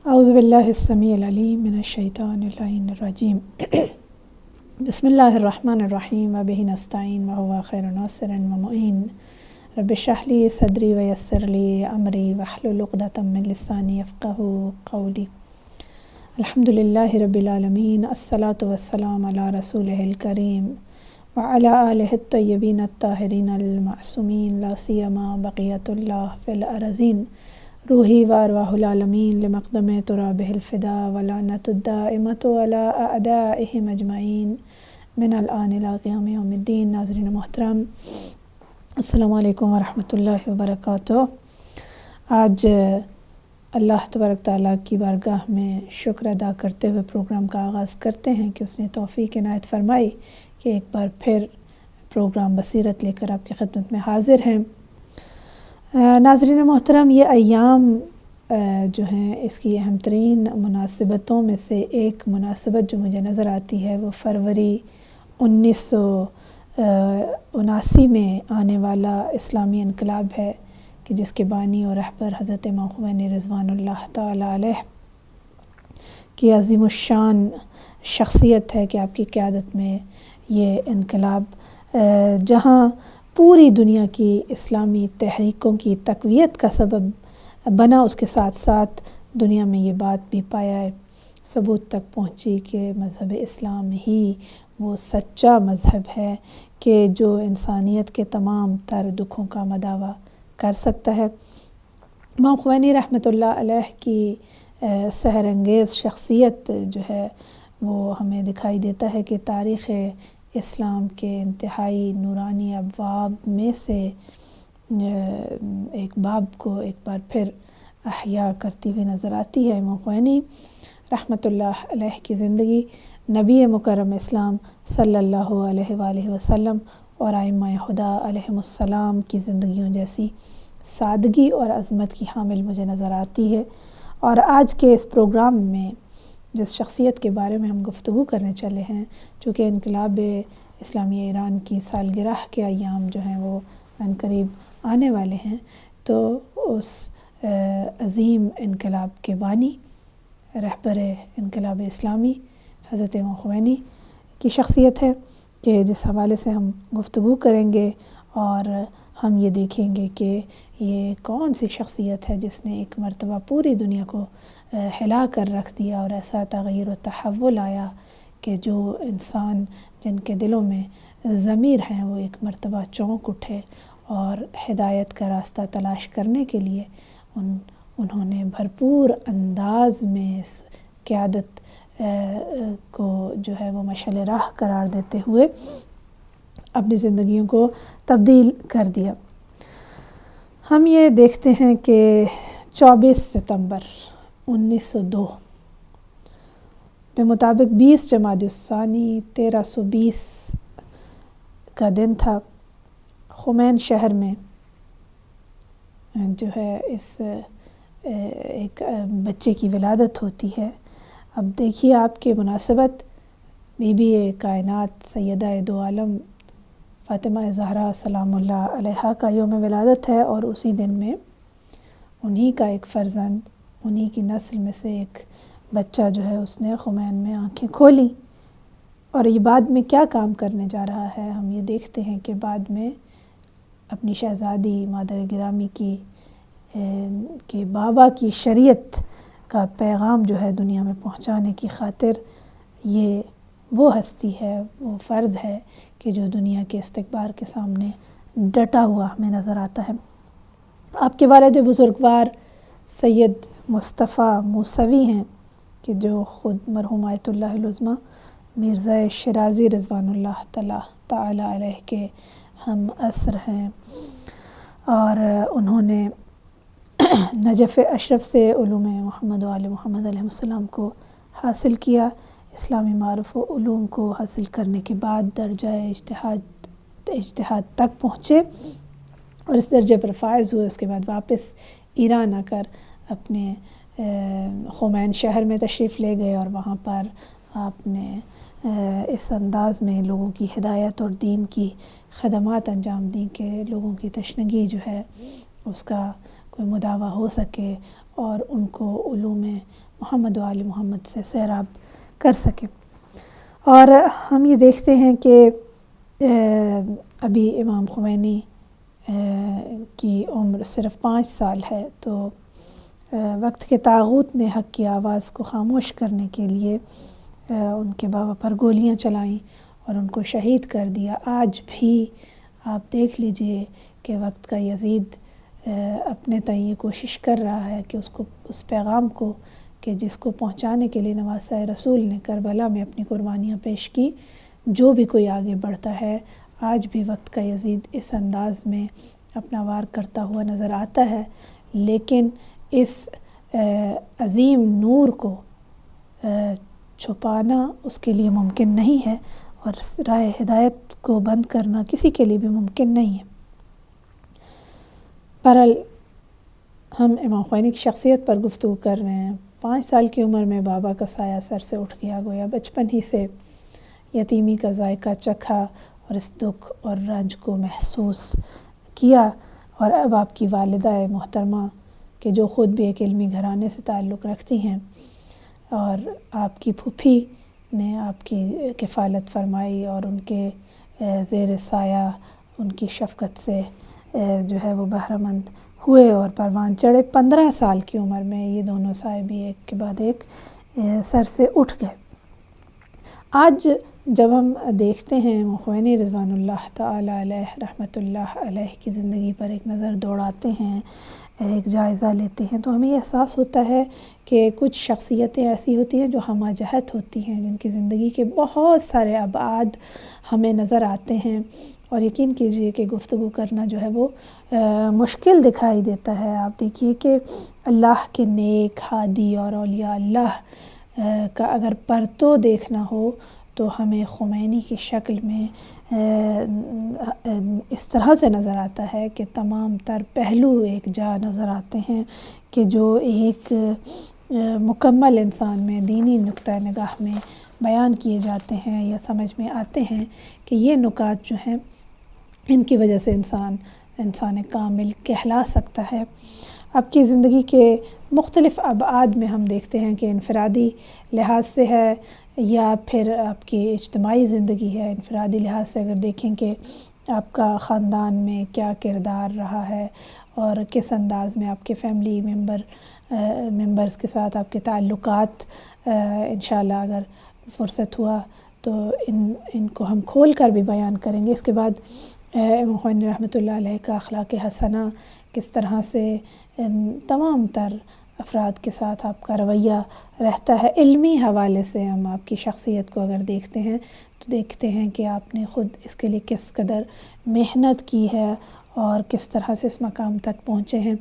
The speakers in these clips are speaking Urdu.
اعوذ باللہ السمیع العلیم من الشیطان اللعین الرجیم بسم اللہ الرحمن الرحیم وبہ نستعین وہو خیر ناصر و معین رب اشرح لی صدری ویسر لی امری واحلل عقدۃ من لسانی یفقہوا قولی الحمدللہ رب العالمین الصلاۃ والسلام علی رسولہ الکریم وعلی آلہ الطیبین الطاہرین المعصومین لا سیما بقیۃ اللہ فی الارضین روحی و ارواح العالمین لمقدم ترابہ الفدا ولعنۃ الدائمۃ علی اعدائہم اجمعین من الآن الی قیام یوم الدین۔ ناظرین محترم، السلام علیکم ورحمۃ اللہ وبرکاتہ۔ آج اللہ تبارک تعالیٰ کی بارگاہ میں شکر ادا کرتے ہوئے پروگرام کا آغاز کرتے ہیں کہ اس نے توفیق عنایت فرمائی کہ ایک بار پھر پروگرام بصیرت لے کر آپ کی خدمت میں حاضر ہیں۔ ناظرین محترم، یہ ایام جو ہیں اس کی اہم ترین مناسبتوں میں سے ایک مناسبت جو مجھے نظر آتی ہے وہ فروری 1979 میں آنے والا اسلامی انقلاب ہے کہ جس کے بانی اور رہبر حضرت امام خمینی رضوان اللہ تعالیٰ علیہ کی عظیم الشان شخصیت ہے کہ آپ کی قیادت میں یہ انقلاب جہاں پوری دنیا کی اسلامی تحریکوں کی تقویت کا سبب بنا، اس کے ساتھ ساتھ دنیا میں یہ بات بھی پایا ثبوت تک پہنچی کہ مذہب اسلام ہی وہ سچا مذہب ہے کہ جو انسانیت کے تمام تر دکھوں کا مداوع کر سکتا ہے۔ امام خمینی رحمۃ اللہ علیہ کی سحر انگیز شخصیت جو ہے وہ ہمیں دکھائی دیتا ہے کہ تاریخ اسلام کے انتہائی نورانی ابواب میں سے ایک باب کو ایک بار پھر احیا کرتی ہوئی نظر آتی ہے۔ امام خمینی رحمۃ اللہ علیہ کی زندگی نبی مکرم اسلام صلی اللہ علیہ وآلہ وسلم اور ائمہ خدا علیہم السلام کی زندگیوں جیسی سادگی اور عظمت کی حامل مجھے نظر آتی ہے۔ اور آج کے اس پروگرام میں جس شخصیت کے بارے میں ہم گفتگو کرنے چلے ہیں، چونکہ انقلاب اسلامی ایران کی سالگرہ کے ایام جو ہیں وہ عنقریب آنے والے ہیں، تو اس عظیم انقلاب کے بانی رہبر انقلاب اسلامی حضرت امام خمینی کی شخصیت ہے کہ جس حوالے سے ہم گفتگو کریں گے اور ہم یہ دیکھیں گے کہ یہ کون سی شخصیت ہے جس نے ایک مرتبہ پوری دنیا کو ہلا کر رکھ دیا اور ایسا تغیر و تحول آیا کہ جو انسان جن کے دلوں میں ضمیر ہیں وہ ایک مرتبہ چونک اٹھے اور ہدایت کا راستہ تلاش کرنے کے لیے انہوں نے بھرپور انداز میں اس قیادت کو جو ہے وہ مشعل راہ قرار دیتے ہوئے اپنی زندگیوں کو تبدیل کر دیا۔ ہم یہ دیکھتے ہیں کہ 24 ستمبر 1902 کے مطابق 20 جمادی الثانی 1320 کا دن تھا۔ خمین شہر میں جو ہے اس ایک بچے کی ولادت ہوتی ہے۔ اب دیکھیے آپ کی مناسبت بی بی کائنات سیدہ دو عالم فاطمہ زہرا سلام اللہ علیہا کا یوم ولادت ہے، اور اسی دن میں انہی کا ایک فرزند، انہی کی نسل میں سے ایک بچہ جو ہے اس نے خمین میں آنکھیں کھولی۔ اور یہ بعد میں کیا کام کرنے جا رہا ہے، ہم یہ دیکھتے ہیں کہ بعد میں اپنی شہزادی مادر گرامی کی کہ بابا کی شریعت کا پیغام جو ہے دنیا میں پہنچانے کی خاطر یہ وہ ہستی ہے، وہ فرد ہے کہ جو دنیا کے استکبار کے سامنے ڈٹا ہوا ہمیں نظر آتا ہے۔ آپ کے والد بزرگوار سید مصطفیٰ موسوی ہیں کہ جو خود مرحوم آیت اللہ العظمیٰ مرزا شیرازی رضوان اللہ تعالی علیہ کے ہم عصر ہیں، اور انہوں نے نجف اشرف سے علوم محمد و آل محمد علیہ السلام کو حاصل کیا۔ اسلامی معارف و علوم کو حاصل کرنے کے بعد درجہ اجتہاد تک پہنچے اور اس درجے پر فائز ہوئے۔ اس کے بعد واپس ایران آ کر اپنے خمین شہر میں تشریف لے گئے، اور وہاں پر آپ نے اس انداز میں لوگوں کی ہدایت اور دین کی خدمات انجام دیں کہ لوگوں کی تشنگی جو ہے اس کا کوئی مداوع ہو سکے اور ان کو علوم محمد و آل محمد سے سیراب کر سکیں۔ اور ہم یہ دیکھتے ہیں کہ ابھی امام خمینی کی عمر صرف 5 سال ہے، تو وقت کے طاغوت نے حق کی آواز کو خاموش کرنے کے لیے ان کے بابا پر گولیاں چلائیں اور ان کو شہید کر دیا۔ آج بھی آپ دیکھ لیجئے کہ وقت کا یزید اپنے تئیں یہ کوشش کر رہا ہے کہ اس پیغام کو کہ جس کو پہنچانے کے لیے نواسۂ رسول نے کربلا میں اپنی قربانیاں پیش کی، جو بھی کوئی آگے بڑھتا ہے آج بھی وقت کا یزید اس انداز میں اپنا وار کرتا ہوا نظر آتا ہے، لیکن اس عظیم نور کو چھپانا اس کے لیے ممکن نہیں ہے، اور راہ ہدایت کو بند کرنا کسی کے لیے بھی ممکن نہیں ہے۔ بہرحال ہم امام خمینی کی شخصیت پر گفتگو کر رہے ہیں۔ 5 سال کی عمر میں بابا کا سایہ سر سے اٹھ گیا، گویا بچپن ہی سے یتیمی کا ذائقہ چکھا اور اس دکھ اور رنج کو محسوس کیا، اور اب آپ کی والدہ محترمہ کہ جو خود بھی ایک علمی گھرانے سے تعلق رکھتی ہیں، اور آپ کی پھوپھی نے آپ کی کفالت فرمائی اور ان کے زیر سایہ ان کی شفقت سے جو ہے وہ بہرہ مند ہوئے اور پروان چڑھے۔ 15 سال کی عمر میں یہ دونوں صاحبی ایک کے بعد ایک سر سے اٹھ گئے۔ آج جب ہم دیکھتے ہیں خمینی رضوان اللہ تعالی علیہ رحمۃ اللہ علیہ کی زندگی پر ایک نظر دوڑاتے ہیں، ایک جائزہ لیتے ہیں، تو ہمیں یہ احساس ہوتا ہے کہ کچھ شخصیتیں ایسی ہوتی ہیں جو ہمہ جہت ہوتی ہیں، جن کی زندگی کے بہت سارے ابعاد ہمیں نظر آتے ہیں، اور یقین کیجئے کہ گفتگو کرنا جو ہے وہ مشکل دکھائی دیتا ہے۔ آپ دیکھیے کہ اللہ کے نیک ہادی اور اولیاء اللہ کا اگر پرتو دیکھنا ہو تو ہمیں خمینی کی شکل میں اس طرح سے نظر آتا ہے کہ تمام تر پہلو ایک جا نظر آتے ہیں کہ جو ایک مکمل انسان میں دینی نقطہ نگاہ میں بیان کیے جاتے ہیں یا سمجھ میں آتے ہیں کہ یہ نکات جو ہیں ان کی وجہ سے انسان کامل کہلا سکتا ہے۔ آپ کی زندگی کے مختلف ابعاد میں ہم دیکھتے ہیں کہ انفرادی لحاظ سے ہے یا پھر آپ کی اجتماعی زندگی ہے۔ انفرادی لحاظ سے اگر دیکھیں کہ آپ کا خاندان میں کیا کردار رہا ہے اور کس انداز میں آپ کے فیملی ممبرز کے ساتھ آپ کے تعلقات، انشاءاللہ اگر فرصت ہوا تو ان کو ہم کھول کر بھی بیان کریں گے۔ اس کے بعد امام خمینی رحمۃ اللہ علیہ کا اخلاق حسنہ کس طرح سے تمام تر افراد کے ساتھ آپ کا رویہ رہتا ہے۔ علمی حوالے سے ہم آپ کی شخصیت کو اگر دیکھتے ہیں تو دیکھتے ہیں کہ آپ نے خود اس کے لیے کس قدر محنت کی ہے اور کس طرح سے اس مقام تک پہنچے ہیں۔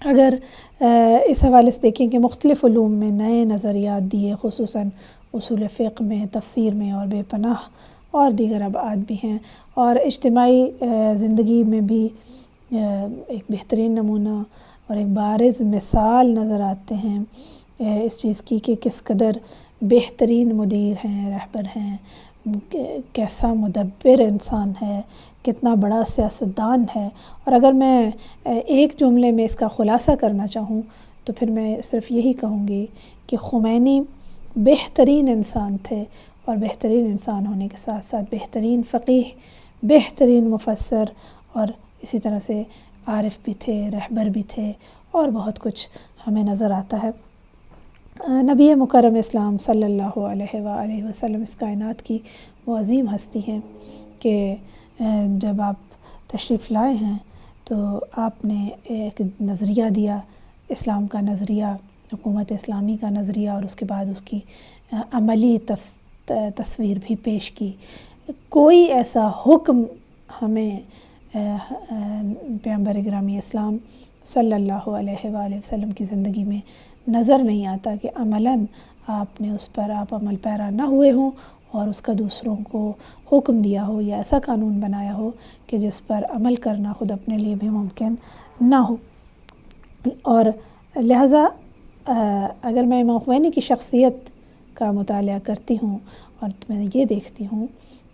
اگر اس حوالے سے دیکھیں کہ مختلف علوم میں نئے نظریات دیے، خصوصاً اصول فقہ میں، تفسیر میں، اور بے پناہ اور دیگر ابعاد بھی ہیں، اور اجتماعی زندگی میں بھی ایک بہترین نمونہ اور ایک بارز مثال نظر آتے ہیں اس چیز کی کہ کس قدر بہترین مدیر ہیں، رہبر ہیں، کیسا مدبر انسان ہے، کتنا بڑا سیاستدان ہے۔ اور اگر میں ایک جملے میں اس کا خلاصہ کرنا چاہوں تو پھر میں صرف یہی کہوں گی کہ خمینی بہترین انسان تھے، اور بہترین انسان ہونے کے ساتھ ساتھ بہترین فقیہ، بہترین مفسر، اور اسی طرح سے عارف بھی تھے، رہبر بھی تھے، اور بہت کچھ ہمیں نظر آتا ہے۔ نبی مکرم اسلام صلی اللہ علیہ وآلہ وسلم اس کائنات کی وہ عظیم ہستی ہیں کہ جب آپ تشریف لائے ہیں تو آپ نے ایک نظریہ دیا، اسلام کا نظریہ، حکومت اسلامی کا نظریہ، اور اس کے بعد اس کی عملی تصویر بھی پیش کی۔ کوئی ایسا حکم ہمیں پیغمبر گرامی اسلام صلی اللہ علیہ وآلہ وسلم کی زندگی میں نظر نہیں آتا کہ عملاً آپ نے اس پر عمل پیرا نہ ہوئے ہوں اور اس کا دوسروں کو حکم دیا ہو یا ایسا قانون بنایا ہو کہ جس پر عمل کرنا خود اپنے لیے بھی ممکن نہ ہو۔ اور لہٰذا اگر میں امام خمینی کی شخصیت کا مطالعہ کرتی ہوں اور میں یہ دیکھتی ہوں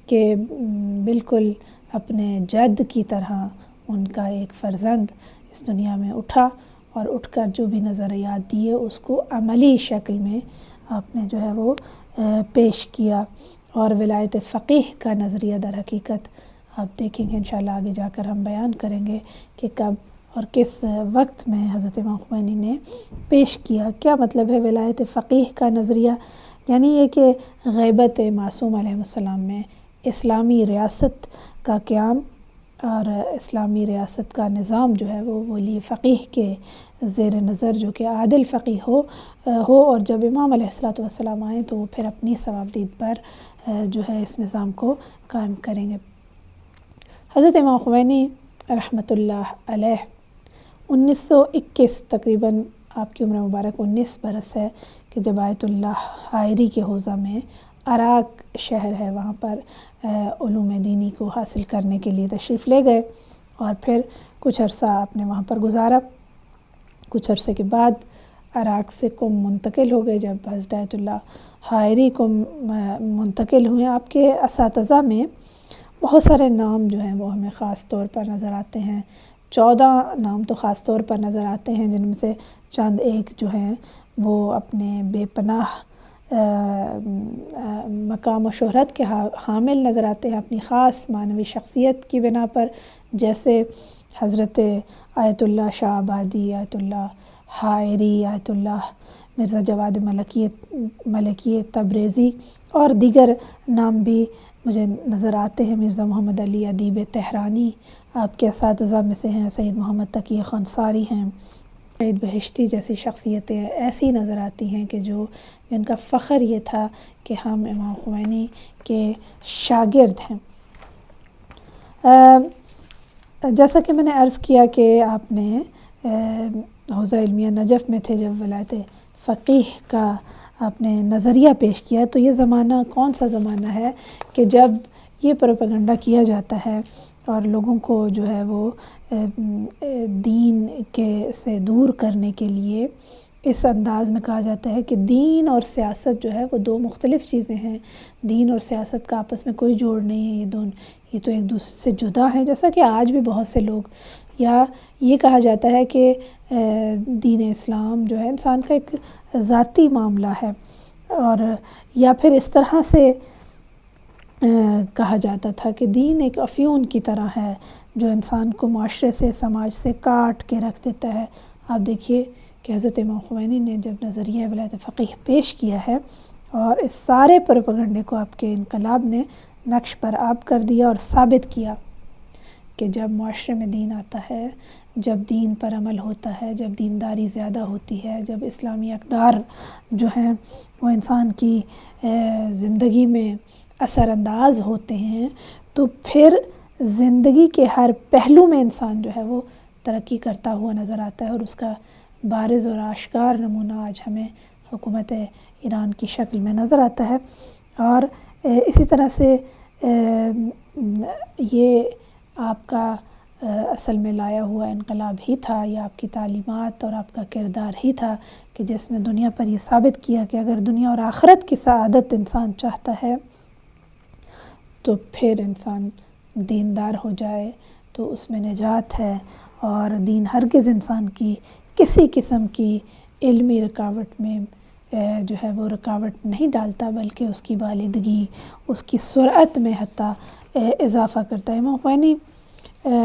کہ بالکل اپنے جد کی طرح ان کا ایک فرزند اس دنیا میں اٹھا اور اٹھ کر جو بھی نظریات دیے اس کو عملی شکل میں آپ نے جو ہے وہ پیش کیا، اور ولایت فقیہ کا نظریہ در حقیقت آپ دیکھیں گے انشاءاللہ آگے جا کر ہم بیان کریں گے کہ کب اور کس وقت میں حضرت امام خمینی نے پیش کیا۔ کیا مطلب ہے ولایت فقیہ کا نظریہ؟ یعنی یہ کہ غیبت معصوم علیہ السلام میں اسلامی ریاست کا قیام اور اسلامی ریاست کا نظام جو ہے وہ ولی فقیہ کے زیر نظر جو کہ عادل فقیہ ہو اور جب امام علیہ السلام آئیں تو وہ پھر اپنی صوابدید پر جو ہے اس نظام کو قائم کریں گے۔ حضرت امام خمینی رحمۃ اللہ علیہ 1921 تقریباً آپ کی عمر مبارک 19 برس ہے کہ جب آیت اللہ حائری کے حوزہ میں عراق شہر ہے وہاں پر علوم دینی کو حاصل کرنے کے لیے تشریف لے گئے اور پھر کچھ عرصہ آپ نے وہاں پر گزارا۔ کچھ عرصے کے بعد عراق سے قم منتقل ہو گئے۔ جب حضرت آیت اللہ حائری قم منتقل ہوئے آپ کے اساتذہ میں بہت سارے نام جو ہیں وہ ہمیں خاص طور پر نظر آتے ہیں۔ 14 نام تو خاص طور پر نظر آتے ہیں جن میں سے چند ایک جو ہیں وہ اپنے بے پناہ مقام و شہرت کے حامل نظر آتے ہیں اپنی خاص معنوی شخصیت کی بنا پر، جیسے حضرت آیت اللہ شاہ آبادی، آیت اللہ حائری، آیت اللہ مرزا جواد ملکی تبریزی اور دیگر نام بھی مجھے نظر آتے ہیں۔ مرزا محمد علی ادیب تہرانی آپ کے اساتذہ میں سے ہیں، سید محمد تقی خنصاری ہیں، سید بہشتی جیسی شخصیتیں ایسی نظر آتی ہیں کہ جن کا فخر یہ تھا کہ ہم امام خمینی کے شاگرد ہیں۔ جیسا کہ میں نے عرض کیا کہ آپ نے حوزہ علمیہ نجف میں تھے جب ولایت فقیہ کا آپ نے نظریہ پیش کیا، تو یہ زمانہ کون سا زمانہ ہے کہ جب یہ پروپیگنڈا کیا جاتا ہے اور لوگوں کو جو ہے وہ دین سے دور کرنے کے لیے اس انداز میں کہا جاتا ہے کہ دین اور سیاست جو ہے وہ دو مختلف چیزیں ہیں، دین اور سیاست کا آپس میں کوئی جوڑ نہیں ہے، یہ تو ایک دوسرے سے جدا ہیں، جیسا کہ آج بھی بہت سے لوگ، یا یہ کہا جاتا ہے کہ دین اسلام جو ہے انسان کا ایک ذاتی معاملہ ہے، اور یا پھر اس طرح سے کہا جاتا تھا کہ دین ایک افیون کی طرح ہے جو انسان کو معاشرے سے سماج سے کاٹ کے رکھ دیتا ہے۔ آپ دیکھیے کہ حضرت امام خمینی نے جب نظریہ ولایت فقیہ پیش کیا ہے اور اس سارے پروپیگنڈے کو آپ کے انقلاب نے نقش پر آب کر دیا اور ثابت کیا کہ جب معاشرے میں دین آتا ہے، جب دین پر عمل ہوتا ہے، جب دینداری زیادہ ہوتی ہے، جب اسلامی اقدار جو ہیں وہ انسان کی زندگی میں اثر انداز ہوتے ہیں، تو پھر زندگی کے ہر پہلو میں انسان جو ہے وہ ترقی کرتا ہوا نظر آتا ہے، اور اس کا بارز اور آشکار نمونہ آج ہمیں حکومت ایران کی شکل میں نظر آتا ہے۔ اور اسی طرح سے یہ آپ کا اصل میں لایا ہوا انقلاب ہی تھا، یا آپ کی تعلیمات اور آپ کا کردار ہی تھا کہ جس نے دنیا پر یہ ثابت کیا کہ اگر دنیا اور آخرت کی سعادت انسان چاہتا ہے تو پھر انسان دیندار ہو جائے تو اس میں نجات ہے، اور دین ہرگز انسان کی کسی قسم کی علمی رکاوٹ میں جو ہے وہ رکاوٹ نہیں ڈالتا، بلکہ اس کی بالغی، اس کی سرعت میں حتیٰ اضافہ کرتا ہے۔ امام خمینی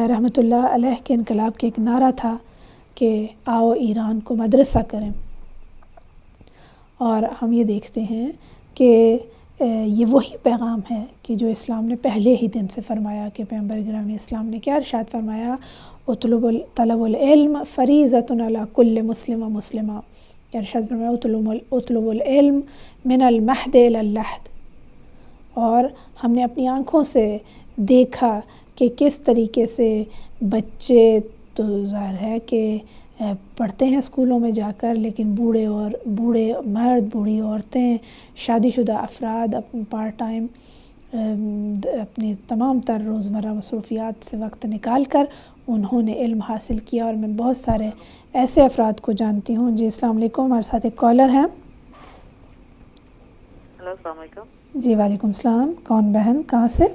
رحمۃ اللہ علیہ کے انقلاب کے ایک نعرہ تھا کہ آؤ ایران کو مدرسہ کریں، اور ہم یہ دیکھتے ہیں کہ یہ وہی پیغام ہے کہ جو اسلام نے پہلے ہی دن سے فرمایا کہ پیغمبر گرامی اسلام نے کیا ارشاد فرمایا، طلب العلم فریضۃ علی کل مسلم و مسلمہ، ارشاد فرمایا اطلب العلم من المہد الی اللحد۔ اور ہم نے اپنی آنکھوں سے دیکھا کہ کس طریقے سے بچے تو ظاہر ہے کہ پڑھتے ہیں اسکولوں میں جا کر، لیکن بوڑھے مرد، بوڑھی عورتیں، شادی شدہ افراد پارٹ ٹائم اپنی تمام تر روزمرہ مصروفیات سے وقت نکال کر انہوں نے علم حاصل کیا۔ اور میں بہت سارے ایسے افراد کو جانتی ہوں۔ جی السلام علیکم، ہمارے ساتھ ایک کالر ہیں۔ ہلو، السلام علیکم۔ جی وعلیکم السلام، کون بہن، کہاں سے؟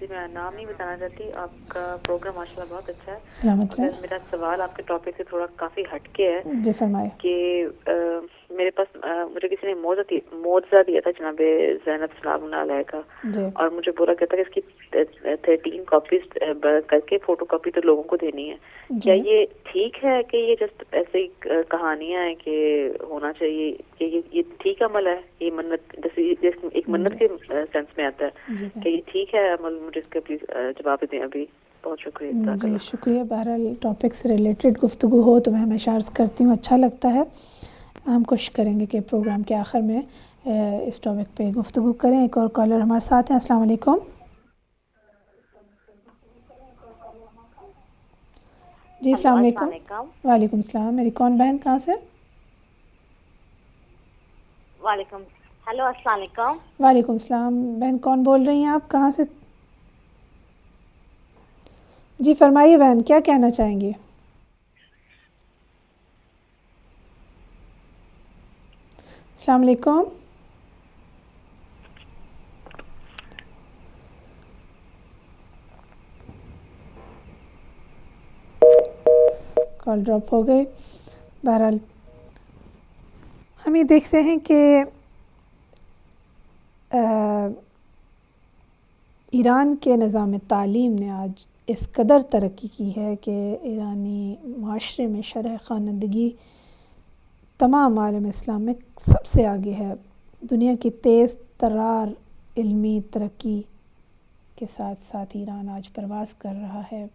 جی میں نام نہیں بتانا چاہتی. آپ کا پروگرام ماشاءاللہ بہت اچھا ہے. سلامت ہے. میرا سوال آپ کے ٹاپک سے تھوڑا کافی ہٹ کے ہے. جی فرمائے. کہ میرے پاس مجھے کسی نے موضوع دیا تھا جناب زینب سلام اللہ علیہ کا, اور مجھے بولا کہتا کہ اس کی 13 کاپیز کر کے فوٹو کاپی تو لوگوں کو دینی ہے. کیا یہ ٹھیک ہے کہ یہ جسٹ ایسے ہی کہانیاں ہیں کہ ہونا چاہیے, کہ یہ ٹھیک عمل ہے؟ یہ منت جیسے ایک منت کے سینس میں آتا ہے کہ یہ ٹھیک ہے عمل؟ مجھے اس کا پلیز جواب دیں ابھی. بہت شکریہ. جی شکریہ. بہرحال ٹاپک سے ریلیٹڈ گفتگو ہو تو میں ہمیشہ عرض کرتی ہوں اچھا لگتا ہے. ہم کوشش کریں گے کہ پروگرام کے آخر میں اس ٹاپک پہ گفتگو کریں. ایک اور کالر ہمارے ساتھ ہیں. السلام علیکم. جی السلام علیکم. وعلیکم السلام. میری کون بہن کہاں سے؟ وعلیکم. ہیلو السلام علیکم. وعلیکم السلام. بہن کون بول رہی ہیں آپ, کہاں سے؟ جی فرمائیے بہن, کیا کہنا چاہیں گی؟ السلام علیکم. کال ڈراپ ہو گئی. بہرحال ہم یہ دیکھتے ہیں کہ ایران کے نظام تعلیم نے آج اس قدر ترقی کی ہے کہ ایرانی معاشرے میں شرح خواندگی تمام عالم اسلام میں سب سے آگے ہے. دنیا کی تیز ترار علمی ترقی کے ساتھ ساتھ ایران آج پرواز کر رہا ہے.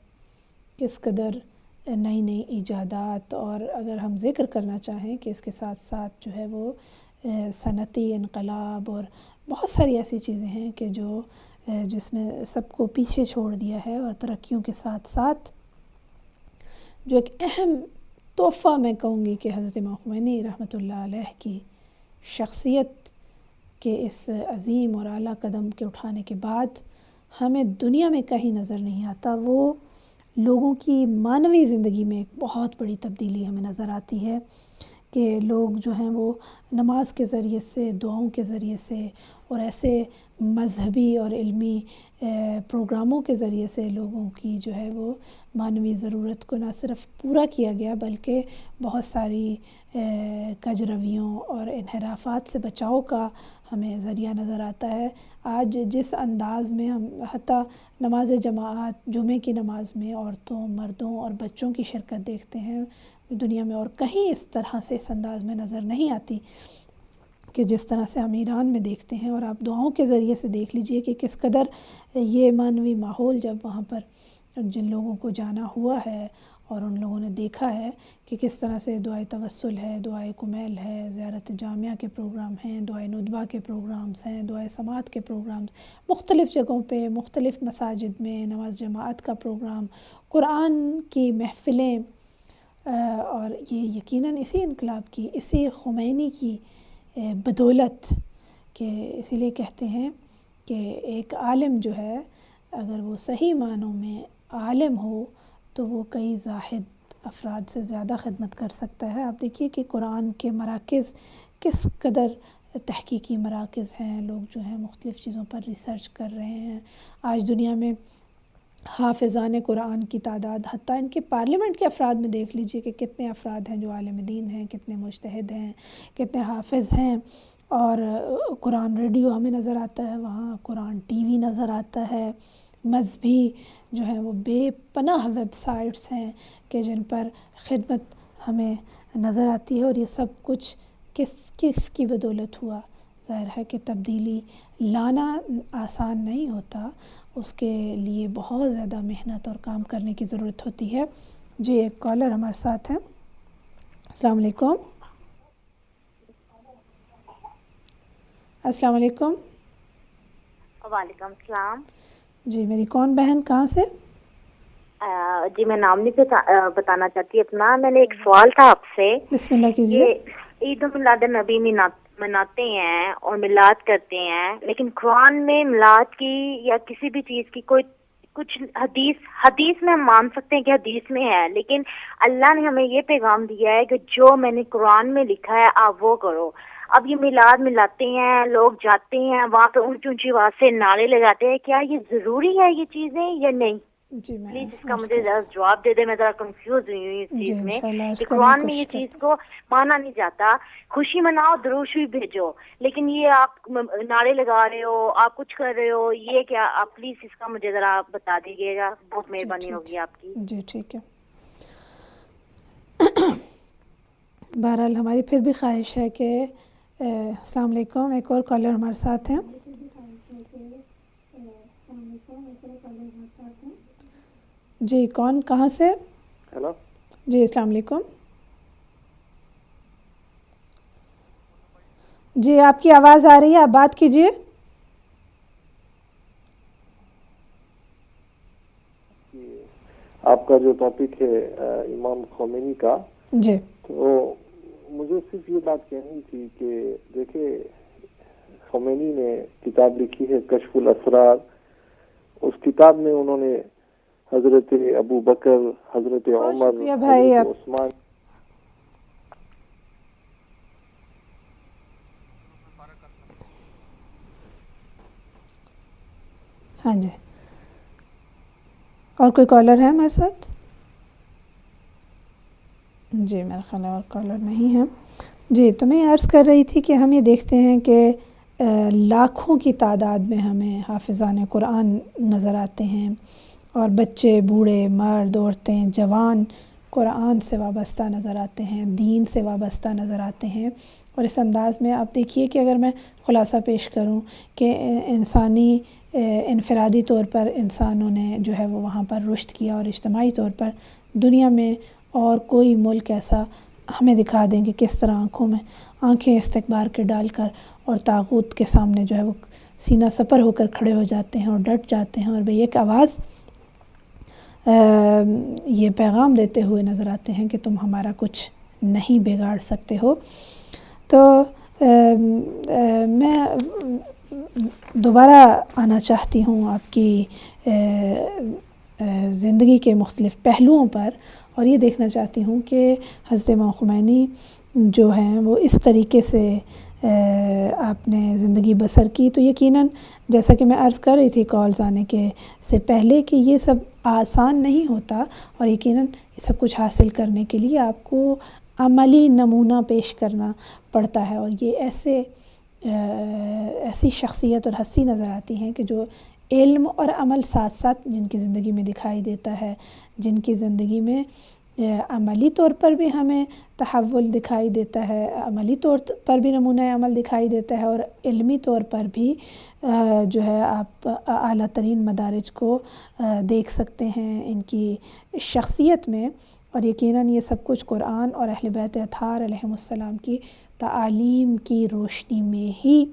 کس قدر نئی نئی ایجادات, اور اگر ہم ذکر کرنا چاہیں کہ اس کے ساتھ ساتھ جو ہے وہ صنعتی انقلاب اور بہت ساری ایسی چیزیں ہیں کہ جس میں سب کو پیچھے چھوڑ دیا ہے. اور ترقیوں کے ساتھ ساتھ جو ایک اہم تحفہ میں کہوں گی کہ حضرت امام خمینی رحمۃ اللہ علیہ کی شخصیت کے اس عظیم اور اعلیٰ قدم کے اٹھانے کے بعد ہمیں دنیا میں کہیں نظر نہیں آتا. وہ لوگوں کی معنوی زندگی میں ایک بہت بڑی تبدیلی ہمیں نظر آتی ہے کہ لوگ جو ہیں وہ نماز کے ذریعے سے, دعاؤں کے ذریعے سے اور ایسے مذہبی اور علمی پروگراموں کے ذریعے سے لوگوں کی جو ہے وہ معنوی ضرورت کو نہ صرف پورا کیا گیا بلکہ بہت ساری کج رویوں اور انحرافات سے بچاؤ کا ہمیں ذریعہ نظر آتا ہے. آج جس انداز میں ہم حتیٰ نماز جماعت, جمعے کی نماز میں عورتوں, مردوں اور بچوں کی شرکت دیکھتے ہیں, دنیا میں اور کہیں اس طرح سے اس انداز میں نظر نہیں آتی کہ جس طرح سے ہم ایران میں دیکھتے ہیں. اور آپ دعاؤں کے ذریعے سے دیکھ لیجئے کہ کس قدر یہ معنوی ماحول جب وہاں پر جن لوگوں کو جانا ہوا ہے اور ان لوگوں نے دیکھا ہے کہ کس طرح سے دعائے توسل ہے, دعائے کمیل ہے, زیارت جامعہ کے پروگرام ہیں, دعائے ندبہ کے پروگرامز ہیں, دعائے سماعت کے پروگرامز, مختلف جگہوں پہ مختلف مساجد میں نماز جماعت کا پروگرام, قرآن کی محفلیں, اور یہ یقیناً اسی انقلاب کی, اسی خمینی کی بدولت کہ اسی لیے کہتے ہیں کہ ایک عالم جو ہے اگر وہ صحیح معنوں میں عالم ہو تو وہ کئی زاہد افراد سے زیادہ خدمت کر سکتا ہے. آپ دیکھیے کہ قرآن کے مراکز کس قدر تحقیقی مراکز ہیں, لوگ جو ہیں مختلف چیزوں پر ریسرچ کر رہے ہیں. آج دنیا میں حافظان قرآن کی تعداد, حتیٰ ان کے پارلیمنٹ کے افراد میں دیکھ لیجئے کہ کتنے افراد ہیں جو عالم دین ہیں, کتنے مجتہد ہیں, کتنے حافظ ہیں. اور قرآن ریڈیو ہمیں نظر آتا ہے, وہاں قرآن ٹی وی نظر آتا ہے, مذہبی جو ہیں وہ بے پناہ ویب سائٹس ہیں کہ جن پر خدمت ہمیں نظر آتی ہے. اور یہ سب کچھ کس کی بدولت ہوا؟ ظاہر ہے کہ تبدیلی لانا آسان نہیں ہوتا, اس کے لیے بہت زیادہ محنت اور کام کرنے کی ضرورت ہوتی ہے. جی ایک کالر ہمارے ساتھ ہیں. السلام علیکم. السلام علیکم. وعلیکم السلام. جی میری کون بہن کہاں سے؟ جی میں نام نہیں بتانا چاہتی اپنا. میں نے ایک سوال تھا آپ سے. بسم اللہ کیجیے. عید میلاد النبی مناتے ہیں اور میلاد کرتے ہیں, لیکن قرآن میں میلاد کی یا کسی بھی چیز کی کوئی کچھ حدیث میں ہم مان سکتے ہیں کہ حدیث میں ہے، لیکن اللہ نے ہمیں یہ پیغام دیا ہے کہ جو میں نے قرآن میں لکھا ہے آپ وہ کرو. اب یہ میلاد ملاتے ہیں، لوگ جاتے ہیں وہاں پہ اونچی اونچی آواز سے نعرے لگاتے ہیں، کیا یہ ضروری ہے یہ چیزیں یا نہیں؟ جی میں پلیز اس کا مجھے ذرا جواب دے دیں. میں ذرا کنفیوز ہوئی ہوں اس چیز میں کہ کرنے قرآن کی میں یہ کوشش چیز کرتے کو مانا نہیں جاتا. خوشی مناؤ، درود شریف بھیجو، لیکن یہ آپ نعرے لگا رہے ہو، آپ کچھ کر رہے ہو، یہ کیا؟ آپ پلیز اس کا مجھے ذرا بتا دیجیے گا، بہت مہربانی ہوگی آپ کی. جی ٹھیک ہے. بہرحال ہماری پھر بھی خواہش ہے کہ السلام علیکم، ایک اور کالر ہمارے ساتھ ہیں. جی کون، کہاں سے؟ ہیلو جی السلام علیکم. جی آپ کی آواز آ رہی ہے، آپ بات کیجیے. آپ کا جو ٹاپک ہے امام خمینی کا، جی تو مجھے صرف یہ بات کہنی تھی کہ دیکھیں خمینی نے کتاب لکھی ہے کشف الاسرار. اس کتاب میں انہوں نے حضرت ابو بکر، حضرت عمر، شکریہ بھائی. حضرت عثمان، ہاں جی، اور کوئی کالر ہے ہمارے ساتھ؟ جی میرا خیال ہے اور کالر نہیں ہے. جی تو میں عرض کر رہی تھی کہ ہم یہ دیکھتے ہیں کہ لاکھوں کی تعداد میں ہمیں حافظان قرآن نظر آتے ہیں، اور بچے، بوڑھے، مرد، عورتیں، جوان قرآن سے وابستہ نظر آتے ہیں، دین سے وابستہ نظر آتے ہیں. اور اس انداز میں آپ دیکھیے کہ اگر میں خلاصہ پیش کروں کہ انسانی انفرادی طور پر انسانوں نے جو ہے وہ وہاں پر رشد کیا، اور اجتماعی طور پر دنیا میں اور کوئی ملک ایسا ہمیں دکھا دیں کہ کس طرح آنکھوں میں آنکھیں استکبار کے ڈال کر اور طاغوت کے سامنے جو ہے وہ سینہ سپر ہو کر کھڑے ہو جاتے ہیں اور ڈٹ جاتے ہیں، اور بے ایک آواز یہ پیغام دیتے ہوئے نظر آتے ہیں کہ تم ہمارا کچھ نہیں بگاڑ سکتے ہو. تو میں دوبارہ آنا چاہتی ہوں آپ کی زندگی کے مختلف پہلوؤں پر، اور یہ دیکھنا چاہتی ہوں کہ حضرت امام خمینی جو ہیں وہ اس طریقے سے آپ نے زندگی بسر کی. تو یقیناً جیسا کہ میں عرض کر رہی تھی کالز آنے کے سے پہلے کہ یہ سب آسان نہیں ہوتا، اور یقیناً یہ سب کچھ حاصل کرنے کے لیے آپ کو عملی نمونہ پیش کرنا پڑتا ہے. اور یہ ایسی شخصیت اور ہستی نظر آتی ہیں کہ جو علم اور عمل ساتھ ساتھ جن کی زندگی میں دکھائی دیتا ہے، جن کی زندگی میں عملی طور پر بھی ہمیں تحول دکھائی دیتا ہے، عملی طور پر بھی نمونہ عمل دکھائی دیتا ہے، اور علمی طور پر بھی جو ہے آپ اعلیٰ ترین مدارج کو دیکھ سکتے ہیں ان کی شخصیت میں. اور یقیناً یہ سب کچھ قرآن اور اہل بیت اطہار علیہم السلام کی تعالیم کی روشنی میں ہی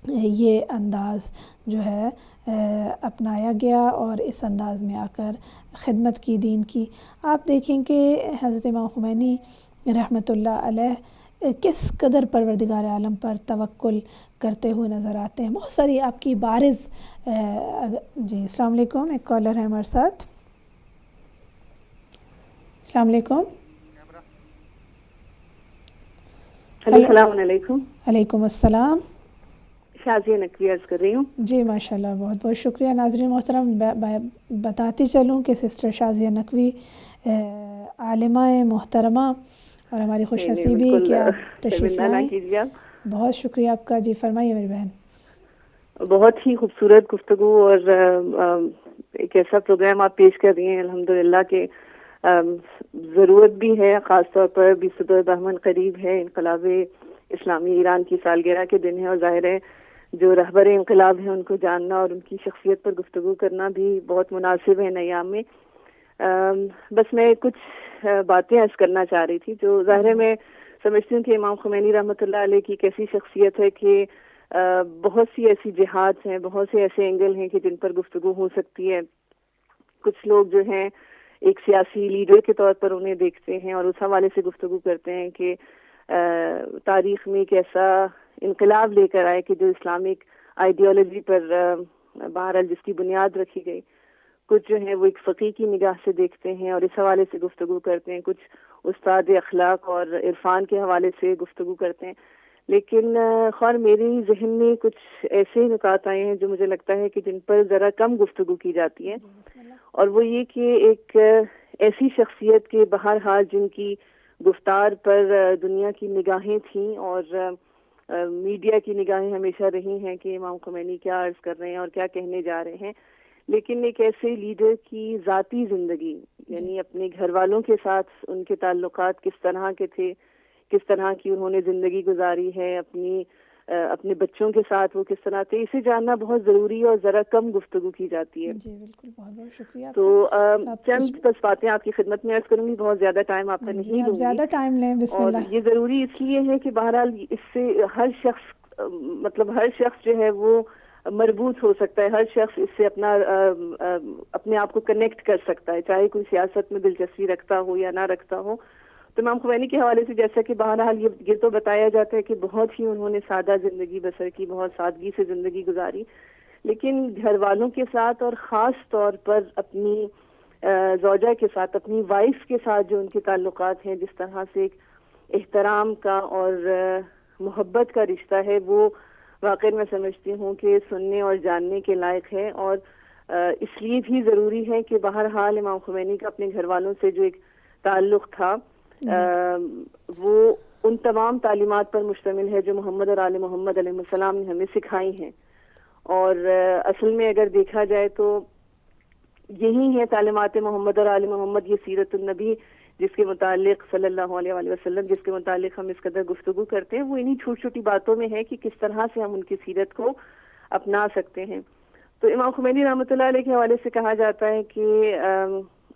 یہ انداز جو ہے اپنایا گیا، اور اس انداز میں آ کر خدمت کی دین کی. آپ دیکھیں کہ حضرت امام خمینی رحمۃ اللہ علیہ کس قدر پروردگار عالم پر توکل کرتے ہوئے نظر آتے ہیں. بہت ساری آپ کی بارز جی السلام علیکم، ایک کالر ہے ہمارے ساتھ. السلام علیکم. السلام علیکم. علیکم السلام. شازیہ نقوی عرض کر رہی ہوں. جی ماشاءاللہ، بہت بہت شکریہ. ناظرین محترم، بتاتی چلوں کہ سسٹر شازیہ نقوی عالمہ محترمہ، اور ہماری خوش نصیبی کہ آپ تشریف لائیں. بہت شکریہ آپ کا. جی فرمائیے میری بہن. بہت ہی خوبصورت گفتگو اور ایک ایسا پروگرام آپ پیش کر رہی ہیں الحمدللہ کہ ضرورت بھی ہے، خاص طور پر 20 بہمن قریب ہے، انقلاب اسلامی ایران کی سالگرہ کے دن ہے، اور ظاہر ہے جو رہبر انقلاب ہیں ان کو جاننا اور ان کی شخصیت پر گفتگو کرنا بھی بہت مناسب ہے ان ایام میں. بس میں کچھ باتیں عرض کرنا چاہ رہی تھی جو ظاہر ہے میں سمجھتی ہوں کہ امام خمینی رحمۃ اللہ علیہ کی ایک ایسی شخصیت ہے کہ بہت سی ایسی جہاد ہیں، بہت سے ایسے اینگل ہیں کہ جن پر گفتگو ہو سکتی ہے. کچھ لوگ جو ہیں ایک سیاسی لیڈر کے طور پر انہیں دیکھتے ہیں اور اس حوالے سے گفتگو کرتے ہیں کہ تاریخ میں ایک ایسا انقلاب لے کر آئے کہ جو اسلامک آئیڈیالوجی پر بہرحال جس کی بنیاد رکھی گئی کچھ جو ہیں وہ ایک فقیہ کی نگاہ سے دیکھتے ہیں اور اس حوالے سے گفتگو کرتے ہیں، کچھ استاد اخلاق اور عرفان کے حوالے سے گفتگو کرتے ہیں. لیکن خیر میرے ذہن میں کچھ ایسے نکات آئے ہیں جو مجھے لگتا ہے کہ جن پر ذرا کم گفتگو کی جاتی ہے، اور وہ یہ کہ ایک ایسی شخصیت کے بہرحال جن کی گفتار پر دنیا کی نگاہیں تھیں اور میڈیا کی نگاہیں ہمیشہ رہی ہیں کہ امام خمینی کیا عرض کر رہے ہیں اور کیا کہنے جا رہے ہیں، لیکن ایک ایسے لیڈر کی ذاتی زندگی، یعنی اپنے گھر والوں کے ساتھ ان کے تعلقات کس طرح کے تھے، کس طرح کی انہوں نے زندگی گزاری ہے، اپنے بچوں کے ساتھ وہ کس طرح تھے، اسے جاننا بہت ضروری ہے اور ذرا کم گفتگو کی جاتی ہے. جی بالکل، بہت بہت شکریہ. تو چند بس باتیں آپ کی خدمت میں عرض کروں گی، بہت زیادہ ٹائم آپ کا نہیں لوں گی. زیادہ ٹائم لیں، بسم اور اللہ. یہ ضروری اس لیے ہے کہ بہرحال اس سے ہر شخص جو ہے وہ مربوط ہو سکتا ہے، ہر شخص اس سے اپنے آپ کو کنیکٹ کر سکتا ہے، چاہے کوئی سیاست میں دلچسپی رکھتا ہو یا نہ رکھتا ہو. تو امام خمینی کے حوالے سے جیسا کہ بہرحال یہ تو بتایا جاتا ہے کہ بہت ہی انہوں نے سادہ زندگی بسر کی، بہت سادگی سے زندگی گزاری، لیکن گھر والوں کے ساتھ اور خاص طور پر اپنی زوجہ کے ساتھ، اپنی وائف کے ساتھ جو ان کے تعلقات ہیں، جس طرح سے ایک احترام کا اور محبت کا رشتہ ہے، وہ واقعی میں سمجھتی ہوں کہ سننے اور جاننے کے لائق ہے. اور اس لیے بھی ضروری ہے کہ بہرحال امام خمینی کا اپنے گھر والوں سے جو ایک تعلق تھا وہ ان تمام تعلیمات پر مشتمل ہے جو محمد اور آل محمد علیہ السلام نے ہمیں سکھائی ہیں. اور اصل میں اگر دیکھا جائے تو یہی ہے تعلیمات محمد اور آل محمد، یہ سیرت النبی جس کے متعلق صلی اللہ علیہ وآلہ وسلم، جس کے متعلق ہم اس قدر گفتگو کرتے ہیں، وہ انہی چھوٹی چھوٹی باتوں میں ہے کہ کس طرح سے ہم ان کی سیرت کو اپنا سکتے ہیں. تو امام خمینی رحمۃ اللہ علیہ کے حوالے سے کہا جاتا ہے کہ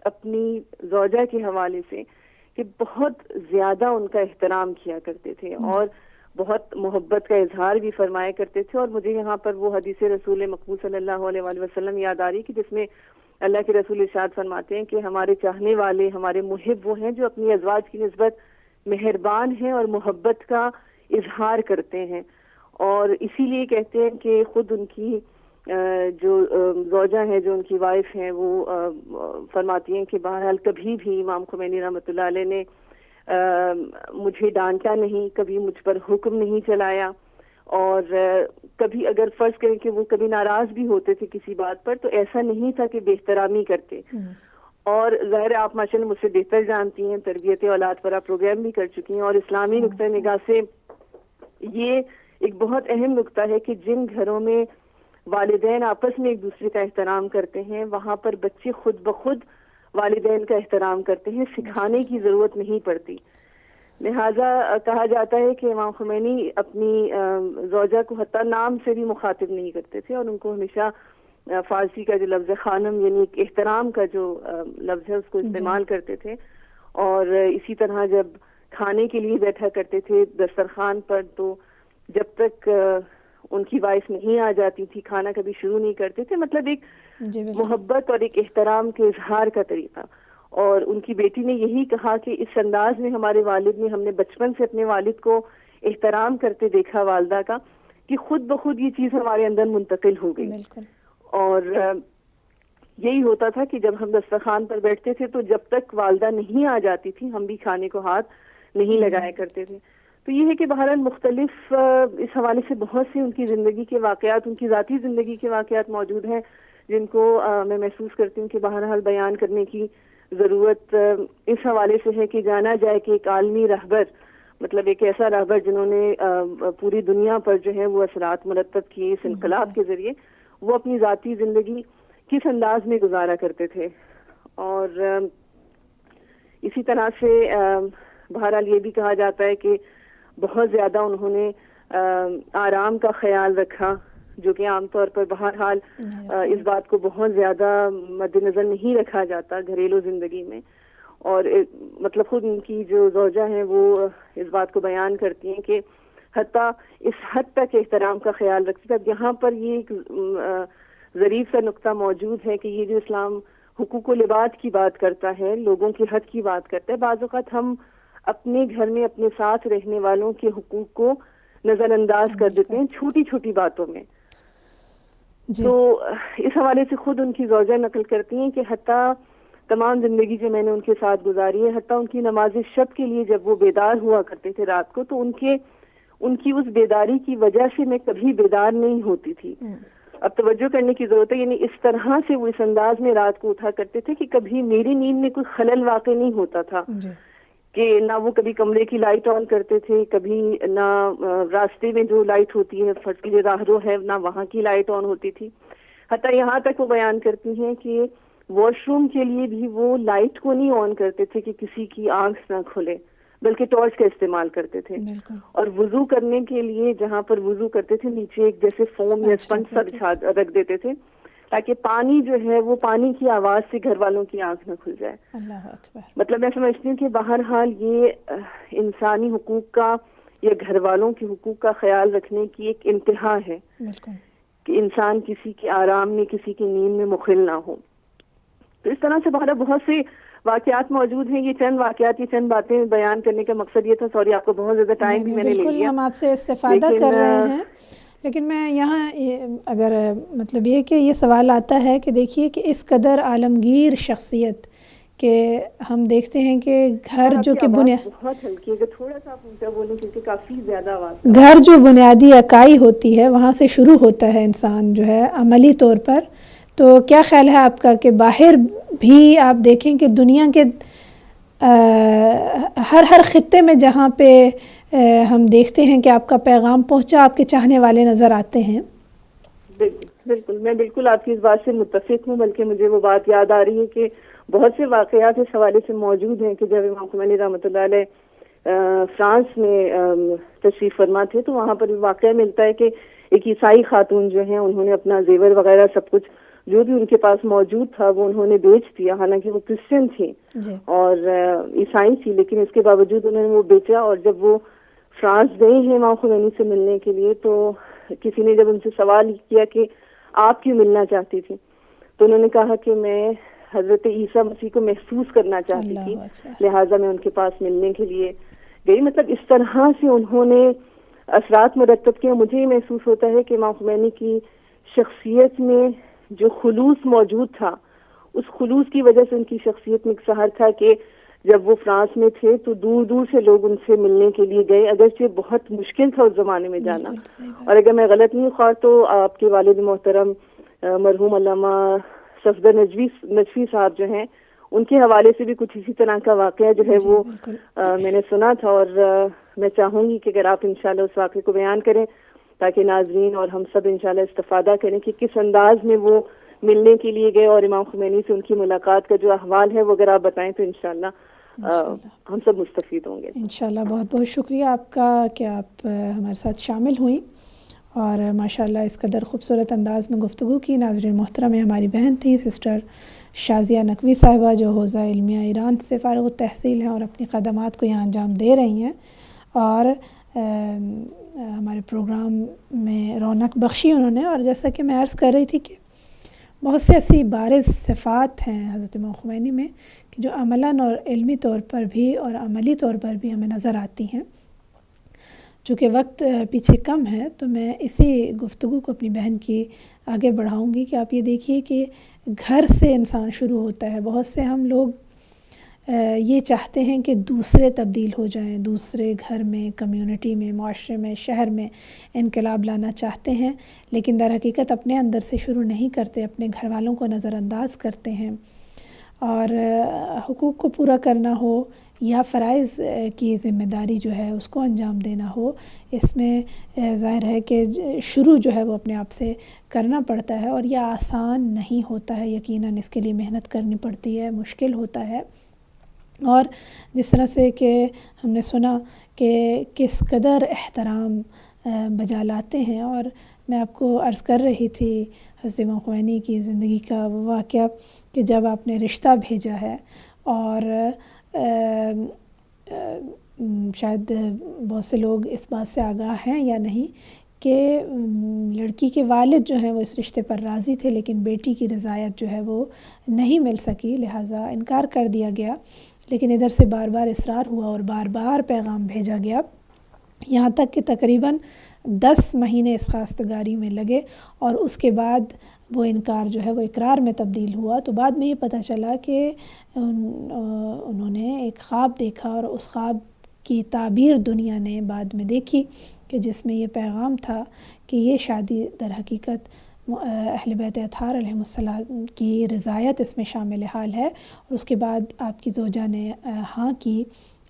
اپنی زوجہ کے حوالے سے کہ بہت زیادہ ان کا احترام کیا کرتے تھے اور بہت محبت کا اظہار بھی فرمایا کرتے تھے. اور مجھے یہاں پر وہ حدیث رسول مقبول صلی اللہ علیہ وآلہ وسلم یاد آ رہی کہ جس میں اللہ کے رسول ارشاد فرماتے ہیں کہ ہمارے چاہنے والے، ہمارے محب وہ ہیں جو اپنی ازواج کی نسبت مہربان ہیں اور محبت کا اظہار کرتے ہیں. اور اسی لیے کہتے ہیں کہ خود ان کی جو زوجہ ہیں، جو ان کی وائف ہیں، وہ فرماتی ہیں کہ بہرحال کبھی بھی امام خمینی رحمۃ اللہ علیہ نے مجھے ڈانٹا نہیں، کبھی مجھ پر حکم نہیں چلایا، اور کبھی اگر فرض کریں کہ وہ کبھی ناراض بھی ہوتے تھے کسی بات پر تو ایسا نہیں تھا کہ بے احترامی کرتے. اور ظاہر آپ ماشاءاللہ مجھ سے بہتر جانتی ہیں، تربیت اولاد پر آپ پروگرام بھی کر چکی ہیں، اور اسلامی نقطہ نگاہ سے یہ ایک بہت اہم نقطہ ہے کہ جن گھروں میں والدین آپس میں ایک دوسرے کا احترام کرتے ہیں وہاں پر بچے خود بخود والدین کا احترام کرتے ہیں، سکھانے کی ضرورت نہیں پڑتی. لہذا کہا جاتا ہے کہ امام خمینی اپنی زوجہ کو حتیٰ نام سے بھی مخاطب نہیں کرتے تھے، اور ان کو ہمیشہ فارسی کا جو لفظ خانم یعنی احترام کا جو لفظ ہے اس کو استعمال کرتے تھے. اور اسی طرح جب کھانے کے لیے بیٹھا کرتے تھے دسترخوان پر تو جب تک ان کی وائف نہیں آ جاتی تھی کھانا کبھی شروع نہیں کرتے تھے. مطلب ایک محبت اور ایک احترام کے اظہار کا طریقہ. اور ان کی بیٹی نے یہی کہا کہ اس انداز میں ہمارے والد نے، ہم نے بچپن سے اپنے والد کو احترام کرتے دیکھا والدہ کا، کہ خود بخود یہ چیز ہمارے اندر منتقل ہو گئی. اور یہی ہوتا تھا کہ جب ہم دسترخوان پر بیٹھتے تھے تو جب تک والدہ نہیں آ جاتی تھی ہم بھی کھانے کو ہاتھ نہیں لگایا کرتے تھے. تو یہ ہے کہ بہرحال مختلف اس حوالے سے بہت سے ان کی زندگی کے واقعات، ان کی ذاتی زندگی کے واقعات موجود ہیں جن کو میں محسوس کرتی ہوں کہ بہرحال بیان کرنے کی ضرورت اس حوالے سے ہے کہ جانا جائے کہ ایک عالمی رہبر، مطلب ایک ایسا رہبر جنہوں نے پوری دنیا پر جو ہے وہ اثرات مرتب کیے اس انقلاب کے ذریعے، وہ اپنی ذاتی زندگی کس انداز میں گزارا کرتے تھے. اور اسی طرح سے بہرحال یہ بھی کہا جاتا ہے کہ بہت زیادہ انہوں نے آرام کا خیال رکھا، جو کہ عام طور پر بہرحال اس بات کو بہت زیادہ مد نظر نہیں رکھا جاتا گھریلو زندگی میں. اور مطلب خود ان کی جو زوجہ ہیں وہ اس بات کو بیان کرتی ہیں کہ حتیٰ اس حد تک احترام کا خیال رکھتے تھے. اب یہاں پر یہ ایک ظریف سا نقطہ موجود ہے کہ یہ جو اسلام حقوق و لباد کی بات کرتا ہے، لوگوں کے حق کی بات کرتا ہے، بعض اوقات ہم اپنے گھر میں اپنے ساتھ رہنے والوں کے حقوق کو نظر انداز کر دیتے ہیں چھوٹی چھوٹی باتوں میں. تو اس حوالے سے خود ان کی زوجہ نقل کرتی ہیں کہ حتیٰ تمام زندگی جو میں نے ان کے ساتھ گزاری ہے، حتیٰ ان کی نماز شب کے لیے جب وہ بیدار ہوا کرتے تھے رات کو، تو ان کی اس بیداری کی وجہ سے میں کبھی بیدار نہیں ہوتی تھی. اب توجہ کرنے کی ضرورت ہے، یعنی اس طرح سے وہ اس انداز میں رات کو اٹھا کرتے تھے کہ کبھی میری نیند میں کوئی خلل واقع نہیں ہوتا تھا، کہ نہ وہ کبھی کمرے کی لائٹ آن کرتے تھے، کبھی نہ راستے میں جو لائٹ ہوتی ہے جو راہرو ہے نہ وہاں کی لائٹ آن ہوتی تھی. حتیٰ یہاں تک وہ بیان کرتی ہیں کہ واش روم کے لیے بھی وہ لائٹ کو نہیں آن کرتے تھے کہ کسی کی آنکھ نہ کھلے، بلکہ ٹارچ کا استعمال کرتے تھے. اور وضو کرنے کے لیے جہاں پر وضو کرتے تھے نیچے ایک جیسے فوم یا اسپنج سا رکھ دیتے تھے تاکہ پانی جو ہے وہ پانی کی آواز سے گھر والوں کی آنکھ نہ کھل جائے. اللہ اکبر. مطلب میں سمجھتی ہوں کہ بہرحال یہ انسانی حقوق کا یا گھر والوں کے حقوق کا خیال رکھنے کی ایک انتہا ہے کہ انسان کسی کے آرام میں کسی کی نیند میں مخل نہ ہو. تو اس طرح سے بہت سے واقعات موجود ہیں. یہ چند واقعات، یہ چند باتیں بیان کرنے کا مقصد یہ تھا. سوری آپ کو بہت زیادہ ٹائم بھی میں نے لے لیا. ہم آپ سے استفادہ کر رہے ہیں، لیکن میں یہاں اگر مطلب یہ کہ یہ سوال آتا ہے کہ دیکھیے کہ اس قدر عالمگیر شخصیت کہ ہم دیکھتے ہیں کہ گھر جو کہ بہت ہلکی ہے، تھوڑا سا اونچا بولیں کیونکہ کافی زیادہ آواز. گھر جو بنیادی اکائی ہوتی ہے وہاں سے شروع ہوتا ہے انسان جو ہے عملی طور پر. تو کیا خیال ہے آپ کا کہ باہر بھی آپ دیکھیں کہ دنیا کے ہر خطے میں جہاں پہ ہم دیکھتے ہیں کہ آپ کا پیغام پہنچا، آپ کے چاہنے والے نظر آتے ہیں؟ بالکل میں بالکل آپ کی اس بات سے متفق ہوں، بلکہ مجھے وہ بات یاد آ رہی ہے کہ بہت سے واقعات اس حوالے سے موجود ہیں کہ جب امام خمینی رحمۃ اللہ علیہ فرانس میں تشریف فرما تھے تو وہاں پر واقعہ ملتا ہے کہ ایک عیسائی خاتون جو ہیں انہوں نے اپنا زیور وغیرہ سب کچھ جو بھی ان کے پاس موجود تھا وہ انہوں نے بیچ دیا، حالانکہ وہ کرسچن تھی اور عیسائی تھی، لیکن اس کے باوجود انہوں نے وہ بیچا. اور جب وہ فرانس گئے ہیں امام خمینی سے ملنے کے لیے تو کسی نے جب ان سے سوال کیا کہ آپ کیوں ملنا چاہتی تھی تو انہوں نے کہا کہ میں حضرت عیسیٰ مسیح کو محسوس کرنا چاہتی تھی، لہٰذا میں ان کے پاس ملنے کے لیے گئی. مطلب اس طرح سے انہوں نے اثرات مرتب کیا. مجھے یہ محسوس ہوتا ہے کہ امام خمینی کی شخصیت میں جو خلوص موجود تھا، اس خلوص کی وجہ سے ان کی شخصیت میں ایک سحر تھا کہ جب وہ فرانس میں تھے تو دور دور سے لوگ ان سے ملنے کے لیے گئے، اگرچہ بہت مشکل تھا اس زمانے میں جانا. اور اگر میں غلط نہیں خواہ تو آپ کے والد محترم مرحوم علامہ صفدر نجفی صاحب جو ہیں ان کے حوالے سے بھی کچھ اسی طرح کا واقعہ جو ہے وہ میں نے سنا تھا. اور میں چاہوں گی کہ اگر آپ انشاءاللہ اس واقعے کو بیان کریں تاکہ ناظرین اور ہم سب انشاءاللہ استفادہ کریں کہ کس انداز میں وہ ملنے کے لیے گئے اور امام خمینی سے ان کی ملاقات کا جو احوال ہے وہ اگر آپ بتائیں تو انشاءاللہ ہم سب مستفید ہوں گے. انشاءاللہ بہت بہت شکریہ آپ کا کہ آپ ہمارے ساتھ شامل ہوئیں اور ماشاءاللہ اس قدر خوبصورت انداز میں گفتگو کی. ناظرین محترم ہماری بہن تھیں سسٹر شازیہ نقوی صاحبہ جو حوزہ علمیہ ایران سے فارغ التحصیل ہیں اور اپنی خدمات کو یہاں انجام دے رہی ہیں اور ہمارے پروگرام میں رونق بخشی انہوں نے. اور جیسا کہ میں عرض کر رہی تھی کہ بہت سے ایسی بارز صفات ہیں حضرت امام خمینی میں کہ جو عملاً اور علمی طور پر بھی اور عملی طور پر بھی ہمیں نظر آتی ہیں. چونکہ وقت پیچھے کم ہے تو میں اسی گفتگو کو اپنی بہن کی آگے بڑھاؤں گی کہ آپ یہ دیکھیے کہ گھر سے انسان شروع ہوتا ہے. بہت سے ہم لوگ یہ چاہتے ہیں کہ دوسرے تبدیل ہو جائیں، دوسرے گھر میں، کمیونٹی میں، معاشرے میں، شہر میں انقلاب لانا چاہتے ہیں، لیکن در حقیقت اپنے اندر سے شروع نہیں کرتے، اپنے گھر والوں کو نظر انداز کرتے ہیں. اور حقوق کو پورا کرنا ہو یا فرائض کی ذمہ داری جو ہے اس کو انجام دینا ہو، اس میں ظاہر ہے کہ شروع جو ہے وہ اپنے آپ سے کرنا پڑتا ہے اور یہ آسان نہیں ہوتا ہے. یقیناً اس کے لیے محنت کرنی پڑتی ہے، مشکل ہوتا ہے. اور جس طرح سے کہ ہم نے سنا کہ کس قدر احترام بجا لاتے ہیں. اور میں آپ کو عرض کر رہی تھی حضرت امام خمینی کی زندگی کا وہ واقعہ کہ جب آپ نے رشتہ بھیجا ہے اور شاید بہت سے لوگ اس بات سے آگاہ ہیں یا نہیں کہ لڑکی کے والد جو ہیں وہ اس رشتے پر راضی تھے لیکن بیٹی کی رضایت جو ہے وہ نہیں مل سکی، لہٰذا انکار کر دیا گیا. لیکن ادھر سے بار بار اصرار ہوا اور بار بار پیغام بھیجا گیا یہاں تک کہ تقریباً 10 مہینے اس خواستگاری میں لگے اور اس کے بعد وہ انکار جو ہے وہ اقرار میں تبدیل ہوا. تو بعد میں یہ پتہ چلا کہ انہوں نے ایک خواب دیکھا اور اس خواب کی تعبیر دنیا نے بعد میں دیکھی کہ جس میں یہ پیغام تھا کہ یہ شادی در حقیقت اہل بیت اطہار علیہم السلام کی رضایت اس میں شامل حال ہے. اور اس کے بعد آپ کی زوجہ نے ہاں کی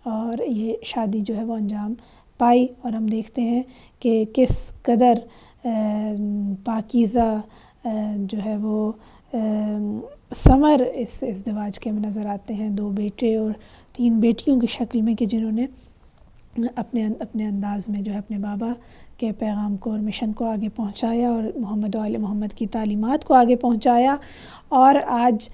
اور یہ شادی جو ہے وہ انجام پائی. اور ہم دیکھتے ہیں کہ کس قدر پاکیزہ جو ہے وہ ثمر اس ازدواج کے میں نظر آتے ہیں. 2 بیٹے اور 3 بیٹیوں کی شکل میں کہ جنہوں نے اپنے انداز میں جو ہے اپنے بابا کے پیغام کو اور مشن کو آگے پہنچایا اور محمد و آل محمد کی تعلیمات کو آگے پہنچایا. اور آج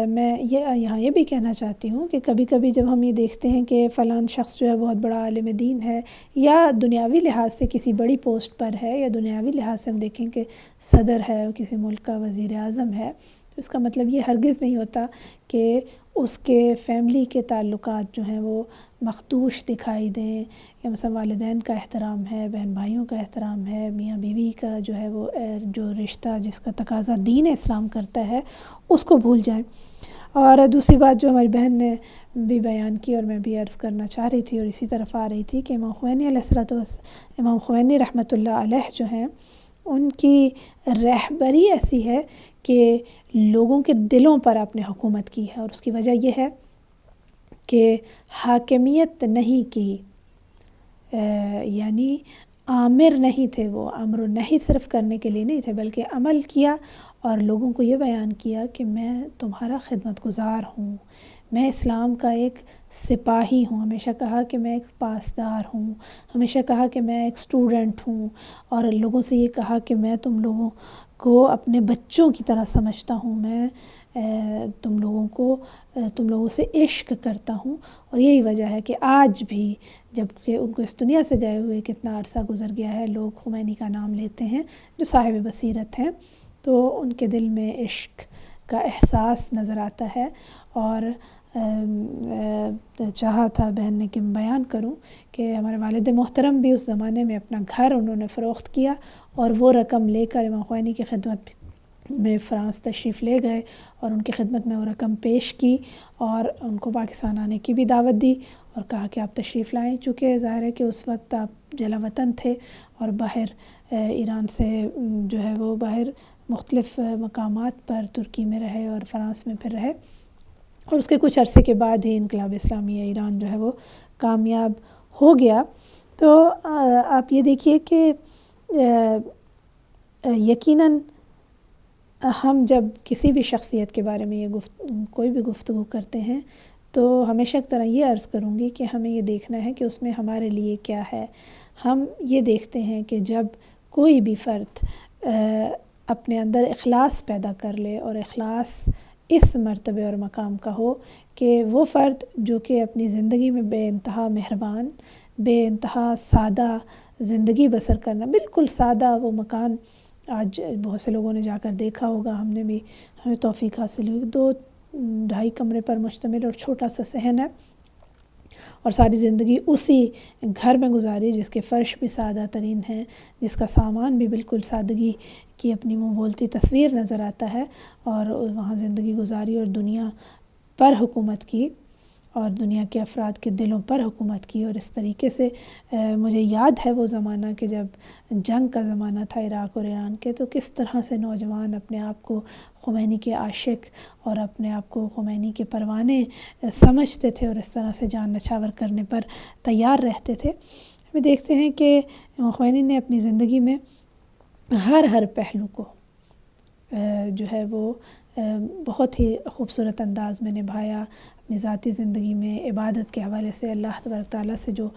میں یہاں یہ بھی کہنا چاہتی ہوں کہ کبھی کبھی جب ہم یہ دیکھتے ہیں کہ فلاں شخص جو ہے بہت بڑا عالم دین ہے یا دنیاوی لحاظ سے کسی بڑی پوسٹ پر ہے یا دنیاوی لحاظ سے ہم دیکھیں کہ صدر ہے کسی ملک کا وزیر اعظم ہے، تو اس کا مطلب یہ ہرگز نہیں ہوتا کہ اس کے فیملی کے تعلقات جو ہیں وہ مخدوش دکھائی دیں، یا مثلا والدین کا احترام ہے، بہن بھائیوں کا احترام ہے، میاں بیوی کا جو ہے وہ جو رشتہ جس کا تقاضا دین اسلام کرتا ہے اس کو بھول جائیں. اور دوسری بات جو ہماری بہن نے بھی بیان کی اور میں بھی عرض کرنا چاہ رہی تھی اور اسی طرف آ رہی تھی کہ امام خمینی رحمۃ اللہ علیہ جو ہیں ان کی رہبری ایسی ہے کہ لوگوں کے دلوں پر آپ نے حکومت کی ہے. اور اس کی وجہ یہ ہے کہ حاکمیت نہیں کی، یعنی آمر نہیں تھے، وہ امر و نہی صرف کرنے کے لیے نہیں تھے بلکہ عمل کیا اور لوگوں کو یہ بیان کیا کہ میں تمہارا خدمت گزار ہوں، میں اسلام کا ایک سپاہی ہوں. ہمیشہ کہا کہ میں ایک پاسدار ہوں، ہمیشہ کہا کہ میں ایک اسٹوڈنٹ ہوں، اور لوگوں سے یہ کہا کہ میں تم لوگوں کو اپنے بچوں کی طرح سمجھتا ہوں، میں تم لوگوں سے عشق کرتا ہوں. اور یہی وجہ ہے کہ آج بھی جب کہ ان کو اس دنیا سے گئے ہوئے کتنا عرصہ گزر گیا ہے، لوگ خمینی کا نام لیتے ہیں جو صاحب بصیرت ہیں، تو ان کے دل میں عشق کا احساس نظر آتا ہے. اور چاہا تھا بہن نے کہ میں بیان کروں کہ ہمارے والد محترم بھی اس زمانے میں اپنا گھر انہوں نے فروخت کیا اور وہ رقم لے کر امام خمینی کی خدمت میں فرانس تشریف لے گئے اور ان کی خدمت میں وہ رقم پیش کی اور ان کو پاکستان آنے کی بھی دعوت دی اور کہا کہ آپ تشریف لائیں. چونکہ ظاہر ہے کہ اس وقت آپ جلا وطن تھے اور باہر ایران سے جو ہے وہ باہر مختلف مقامات پر ترکی میں رہے اور فرانس میں پھر رہے، اور اس کے کچھ عرصے کے بعد ہی انقلاب اسلامی ایران جو ہے وہ کامیاب ہو گیا. تو آپ یہ دیکھیے کہ یقیناً ہم جب کسی بھی شخصیت کے بارے میں کوئی بھی گفتگو کرتے ہیں تو ہمیشہ کی طرح یہ عرض کروں گی کہ ہمیں یہ دیکھنا ہے کہ اس میں ہمارے لیے کیا ہے. ہم یہ دیکھتے ہیں کہ جب کوئی بھی فرد اپنے اندر اخلاص پیدا کر لے اور اخلاص اس مرتبے اور مقام کا ہو کہ وہ فرد جو کہ اپنی زندگی میں بے انتہا مہربان، بے انتہا سادہ زندگی بسر کرنا، بالکل سادہ وہ مکان آج بہت سے لوگوں نے جا کر دیکھا ہوگا، ہم نے بھی ہمیں توفیق حاصل ہوئی، 2-2.5 کمرے پر مشتمل اور چھوٹا سا صحن ہے اور ساری زندگی اسی گھر میں گزاری جس کے فرش بھی سادہ ترین ہیں، جس کا سامان بھی بالکل سادگی کی اپنی منہ بولتی تصویر نظر آتا ہے، اور وہاں زندگی گزاری اور دنیا پر حکومت کی اور دنیا کے افراد کے دلوں پر حکومت کی. اور اس طریقے سے مجھے یاد ہے وہ زمانہ کہ جب جنگ کا زمانہ تھا عراق اور ایران کے، تو کس طرح سے نوجوان اپنے آپ کو خمینی کے عاشق اور اپنے آپ کو خمینی کے پروانے سمجھتے تھے اور اس طرح سے جان نچھاور کرنے پر تیار رہتے تھے. ہمیں دیکھتے ہیں کہ امام خمینی نے اپنی زندگی میں ہر پہلو کو جو ہے وہ بہت ہی خوبصورت انداز میں نبھایا. اپنی ذاتی زندگی میں عبادت کے حوالے سے اللہ تبارک تعالیٰ سے جو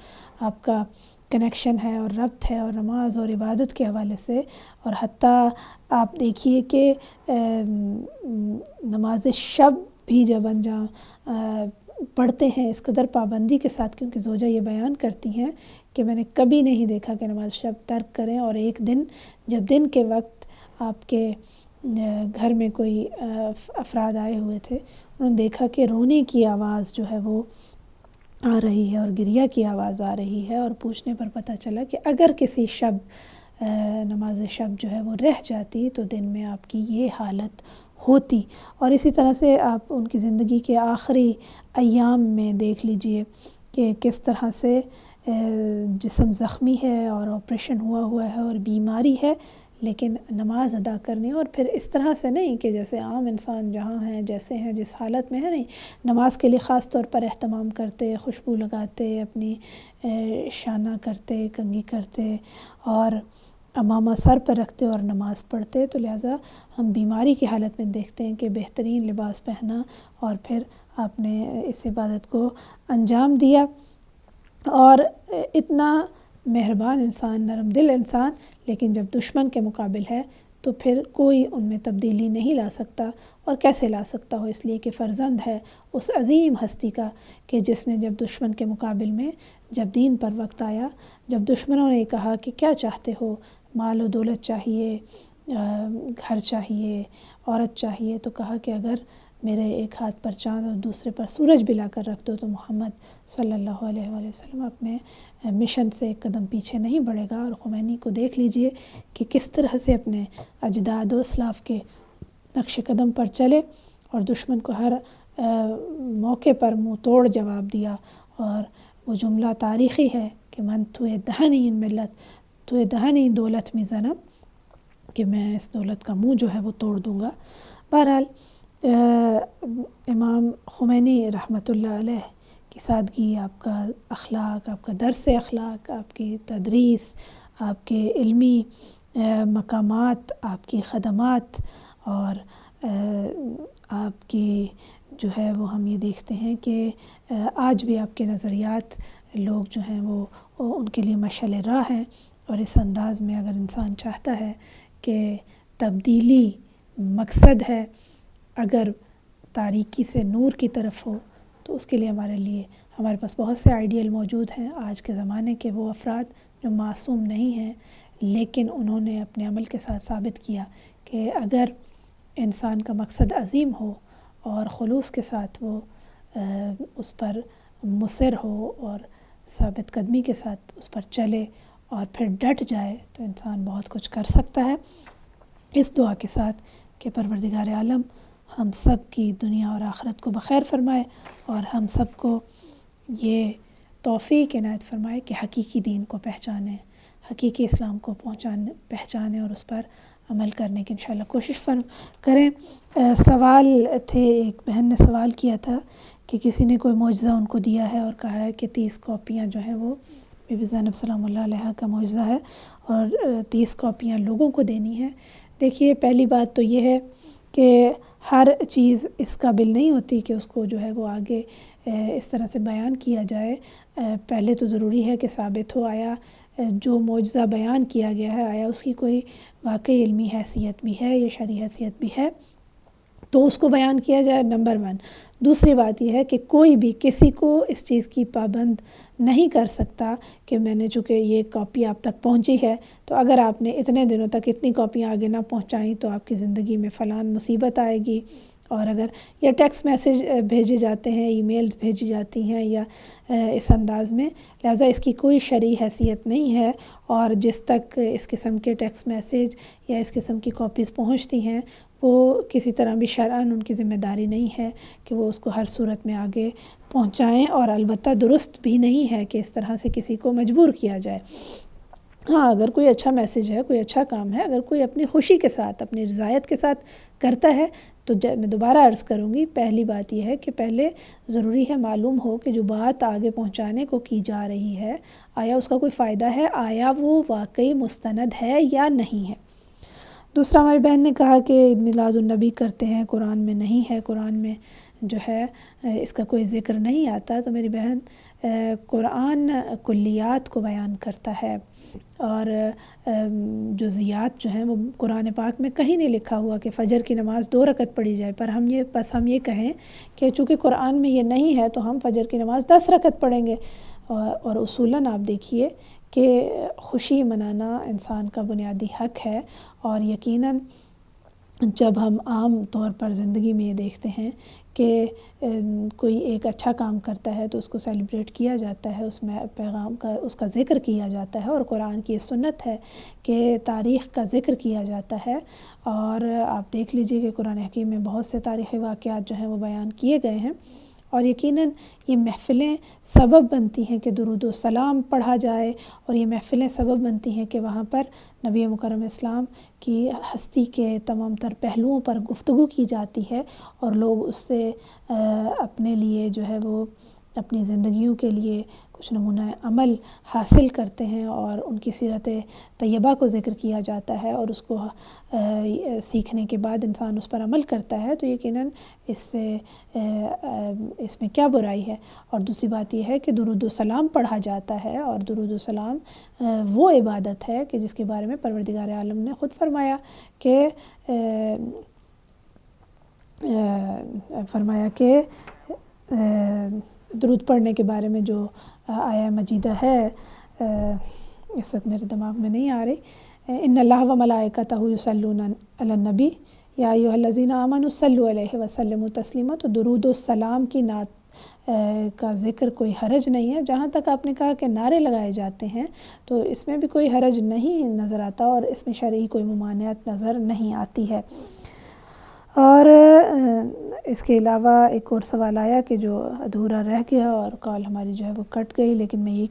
آپ کا کنیکشن ہے اور ربط ہے، اور نماز اور عبادت کے حوالے سے، اور حتیٰ آپ دیکھیے کہ نماز شب بھی جب انجام پڑھتے ہیں اس قدر پابندی کے ساتھ، کیونکہ زوجہ یہ بیان کرتی ہیں کہ میں نے کبھی نہیں دیکھا کہ نماز شب ترک کریں. اور ایک دن جب دن کے وقت آپ کے گھر میں کوئی افراد آئے ہوئے تھے، انہوں نے دیکھا کہ رونے کی آواز جو ہے وہ آ رہی ہے اور گریہ کی آواز آ رہی ہے، اور پوچھنے پر پتہ چلا کہ اگر کسی شب نماز شب جو ہے وہ رہ جاتی تو دن میں آپ کی یہ حالت ہوتی. اور اسی طرح سے آپ ان کی زندگی کے آخری ایام میں دیکھ لیجئے کہ کس طرح سے جسم زخمی ہے اور آپریشن ہوا ہے اور بیماری ہے، لیکن نماز ادا کرنے، اور پھر اس طرح سے نہیں کہ جیسے عام انسان جہاں ہیں جیسے ہیں جس حالت میں ہے، نہیں، نماز کے لیے خاص طور پر اہتمام کرتے، خوشبو لگاتے، اپنی شانہ کرتے، کنگھی کرتے اور امامہ سر پر رکھتے اور نماز پڑھتے. تو لہٰذا ہم بیماری کی حالت میں دیکھتے ہیں کہ بہترین لباس پہنا اور پھر آپ نے اس عبادت کو انجام دیا. اور اتنا مہربان انسان، نرم دل انسان، لیکن جب دشمن کے مقابل ہے تو پھر کوئی ان میں تبدیلی نہیں لا سکتا. اور کیسے لا سکتا ہو؟ اس لیے کہ فرزند ہے اس عظیم ہستی کا کہ جس نے جب دشمن کے مقابل میں جب دین پر وقت آیا، جب دشمنوں نے کہا کہ کیا چاہتے ہو، مال و دولت چاہیے، گھر چاہیے، عورت چاہیے، تو کہا کہ اگر میرے ایک ہاتھ پر چاند اور دوسرے پر سورج بھی لا کر رکھ دو تو محمد صلی اللہ علیہ وآلہ وسلم اپنے مشن سے ایک قدم پیچھے نہیں بڑھے گا. اور خمینی کو دیکھ لیجئے کہ کس طرح سے اپنے اجداد و اسلاف کے نقش قدم پر چلے اور دشمن کو ہر موقع پر منہ توڑ جواب دیا. اور وہ جملہ تاریخی ہے کہ من توئے دہنی ان ملت توئے دہنی دولت می زنم، کہ میں اس دولت کا منہ جو ہے وہ توڑ دوں گا. بہرحال امام خمینی رحمۃ اللہ علیہ کی سادگی، آپ کا اخلاق، آپ کا درس اخلاق، آپ کی تدریس، آپ کے علمی مقامات، آپ کی خدمات اور آپ کی جو ہے وہ ہم یہ دیکھتے ہیں کہ آج بھی آپ کے نظریات لوگ جو ہیں وہ ان کے لیے مشعل راہ ہیں. اور اس انداز میں اگر انسان چاہتا ہے کہ تبدیلی مقصد ہے، اگر تاریکی سے نور کی طرف ہو، تو اس کے لیے ہمارے پاس بہت سے آئیڈیل موجود ہیں. آج کے زمانے کے وہ افراد جو معصوم نہیں ہیں، لیکن انہوں نے اپنے عمل کے ساتھ ثابت کیا کہ اگر انسان کا مقصد عظیم ہو اور خلوص کے ساتھ وہ اس پر مصر ہو اور ثابت قدمی کے ساتھ اس پر چلے اور پھر ڈٹ جائے تو انسان بہت کچھ کر سکتا ہے. اس دعا کے ساتھ کہ پروردگار عالم ہم سب کی دنیا اور آخرت کو بخیر فرمائے اور ہم سب کو یہ توفیق عنایت فرمائے کہ حقیقی دین کو پہچانیں، حقیقی اسلام کو پہچانیں اور اس پر عمل کرنے کی انشاءاللہ کوشش کریں. سوال تھے، ایک بہن نے سوال کیا تھا کہ کسی نے کوئی معجزہ ان کو دیا ہے اور کہا ہے کہ 30 کاپیاں جو ہیں وہ بی بی زینب سلام اللہ علیہا کا معجزہ ہے اور 30 کاپیاں لوگوں کو دینی ہیں. دیکھیے، پہلی بات تو یہ ہے کہ ہر چیز اس قابل نہیں ہوتی کہ اس کو جو ہے وہ آگے اس طرح سے بیان کیا جائے. پہلے تو ضروری ہے کہ ثابت ہو آیا جو معجزہ بیان کیا گیا ہے آیا اس کی کوئی واقعی علمی حیثیت بھی ہے یا شرعی حیثیت بھی ہے تو اس کو بیان کیا جائے، نمبر 1. دوسری بات یہ ہے کہ کوئی بھی کسی کو اس چیز کی پابند نہیں کر سکتا کہ میں نے چونکہ یہ کاپی آپ تک پہنچی ہے تو اگر آپ نے اتنے دنوں تک اتنی کاپیاں آگے نہ پہنچائیں تو آپ کی زندگی میں فلان مصیبت آئے گی. اور اگر یا ٹیکسٹ میسیج بھیجے جاتے ہیں، ای میلز بھیجی جاتی ہیں یا اس انداز میں، لہٰذا اس کی کوئی شرعی حیثیت نہیں ہے. اور جس تک اس قسم کے ٹیکسٹ میسیج یا اس قسم کی کاپیز پہنچتی ہیں وہ کسی طرح بھی شرعاً ان کی ذمہ داری نہیں ہے کہ وہ اس کو ہر صورت میں آگے پہنچائیں، اور البتہ درست بھی نہیں ہے کہ اس طرح سے کسی کو مجبور کیا جائے. ہاں، اگر کوئی اچھا میسیج ہے، کوئی اچھا کام ہے، اگر کوئی اپنی خوشی کے ساتھ، اپنی رضایت کے ساتھ کرتا ہے تو میں دوبارہ عرض کروں گی، پہلی بات یہ ہے کہ پہلے ضروری ہے معلوم ہو کہ جو بات آگے پہنچانے کو کی جا رہی ہے آیا اس کا کوئی فائدہ ہے، آیا وہ واقعی مستند ہے یا نہیں ہے. دوسرا، ہماری بہن نے کہا کہ عید میلاد النبی کرتے ہیں، قرآن میں نہیں ہے، قرآن میں جو ہے اس کا کوئی ذکر نہیں آتا. تو میری بہن، قرآن کلیات کو بیان کرتا ہے اور جزیات جو ہیں وہ قرآن پاک میں کہیں نہیں لکھا ہوا کہ فجر کی نماز 2 رکعت پڑھی جائے. پر ہم یہ کہیں کہ چونکہ قرآن میں یہ نہیں ہے تو ہم فجر کی نماز 10 رکعت پڑھیں گے. اور اصولاً آپ دیکھیے کہ خوشی منانا انسان کا بنیادی حق ہے اور یقیناً جب ہم عام طور پر زندگی میں یہ دیکھتے ہیں کہ کوئی ایک اچھا کام کرتا ہے تو اس کو سیلیبریٹ کیا جاتا ہے، اس میں پیغام کا اس کا ذکر کیا جاتا ہے، اور قرآن کی یہ سنت ہے کہ تاریخ کا ذکر کیا جاتا ہے. اور آپ دیکھ لیجئے کہ قرآن حکیم میں بہت سے تاریخی واقعات جو ہیں وہ بیان کیے گئے ہیں، اور یقیناً یہ محفلیں سبب بنتی ہیں کہ درود و سلام پڑھا جائے، اور یہ محفلیں سبب بنتی ہیں کہ وہاں پر نبی مکرم اسلام کی ہستی کے تمام تر پہلوؤں پر گفتگو کی جاتی ہے، اور لوگ اس سے اپنے لیے جو ہے وہ اپنی زندگیوں کے لیے کچھ نمونہ عمل حاصل کرتے ہیں، اور ان کی سیرت طیبہ کو ذکر کیا جاتا ہے، اور اس کو سیکھنے کے بعد انسان اس پر عمل کرتا ہے. تو یقیناً اس میں کیا برائی ہے. اور دوسری بات یہ ہے کہ درود و سلام پڑھا جاتا ہے، اور درود و سلام وہ عبادت ہے کہ جس کے بارے میں پروردگار عالم نے خود فرمایا کہ درود پڑھنے کے بارے میں جو آیہ مجیدہ ہے، اس وقت میرے دماغ میں نہیں آ رہی، ان اللہ و ملائکتہ یصلون علی النبی یا ایھا الذین آمنوا صلوا علیہ وسلموا تسلیما. تو درود و سلام کی نعت کا ذکر کوئی حرج نہیں ہے. جہاں تک آپ نے کہا کہ نعرے لگائے جاتے ہیں تو اس میں بھی کوئی حرج نہیں نظر آتا، اور اس میں شرعی کوئی ممانعت نظر نہیں آتی ہے. اور اس کے علاوہ ایک اور سوال آیا کہ جو ادھورا رہ گیا، اور کال ہماری جو ہے وہ کٹ گئی، لیکن میں یہ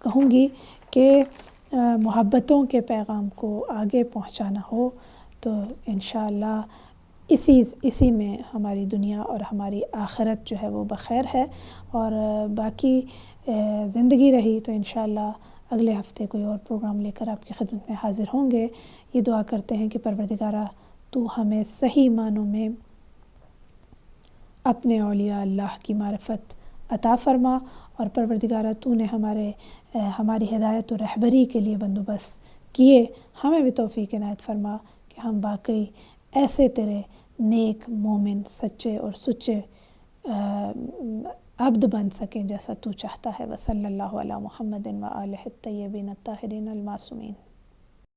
کہوں گی کہ محبتوں کے پیغام کو آگے پہنچانا ہو تو انشاءاللہ اسی میں ہماری دنیا اور ہماری آخرت جو ہے وہ بخیر ہے. اور باقی زندگی رہی تو انشاءاللہ اگلے ہفتے کوئی اور پروگرام لے کر آپ کی خدمت میں حاضر ہوں گے. یہ دعا کرتے ہیں کہ پروردگارہ تو ہمیں صحیح معنوں میں اپنے اولیاء اللہ کی معرفت عطا فرما، اور پروردگارہ تو نے ہماری ہدایت و رہبری کے لیے بندوبست کیے، ہمیں بھی توفیق عنایت فرما کہ ہم واقعی ایسے تیرے نیک مومن سچے اور سچے عبد بن سکیں جیسا تو چاہتا ہے. وصلی اللہ علی محمد و آلہ الطیبین الطاہرین المعصومین.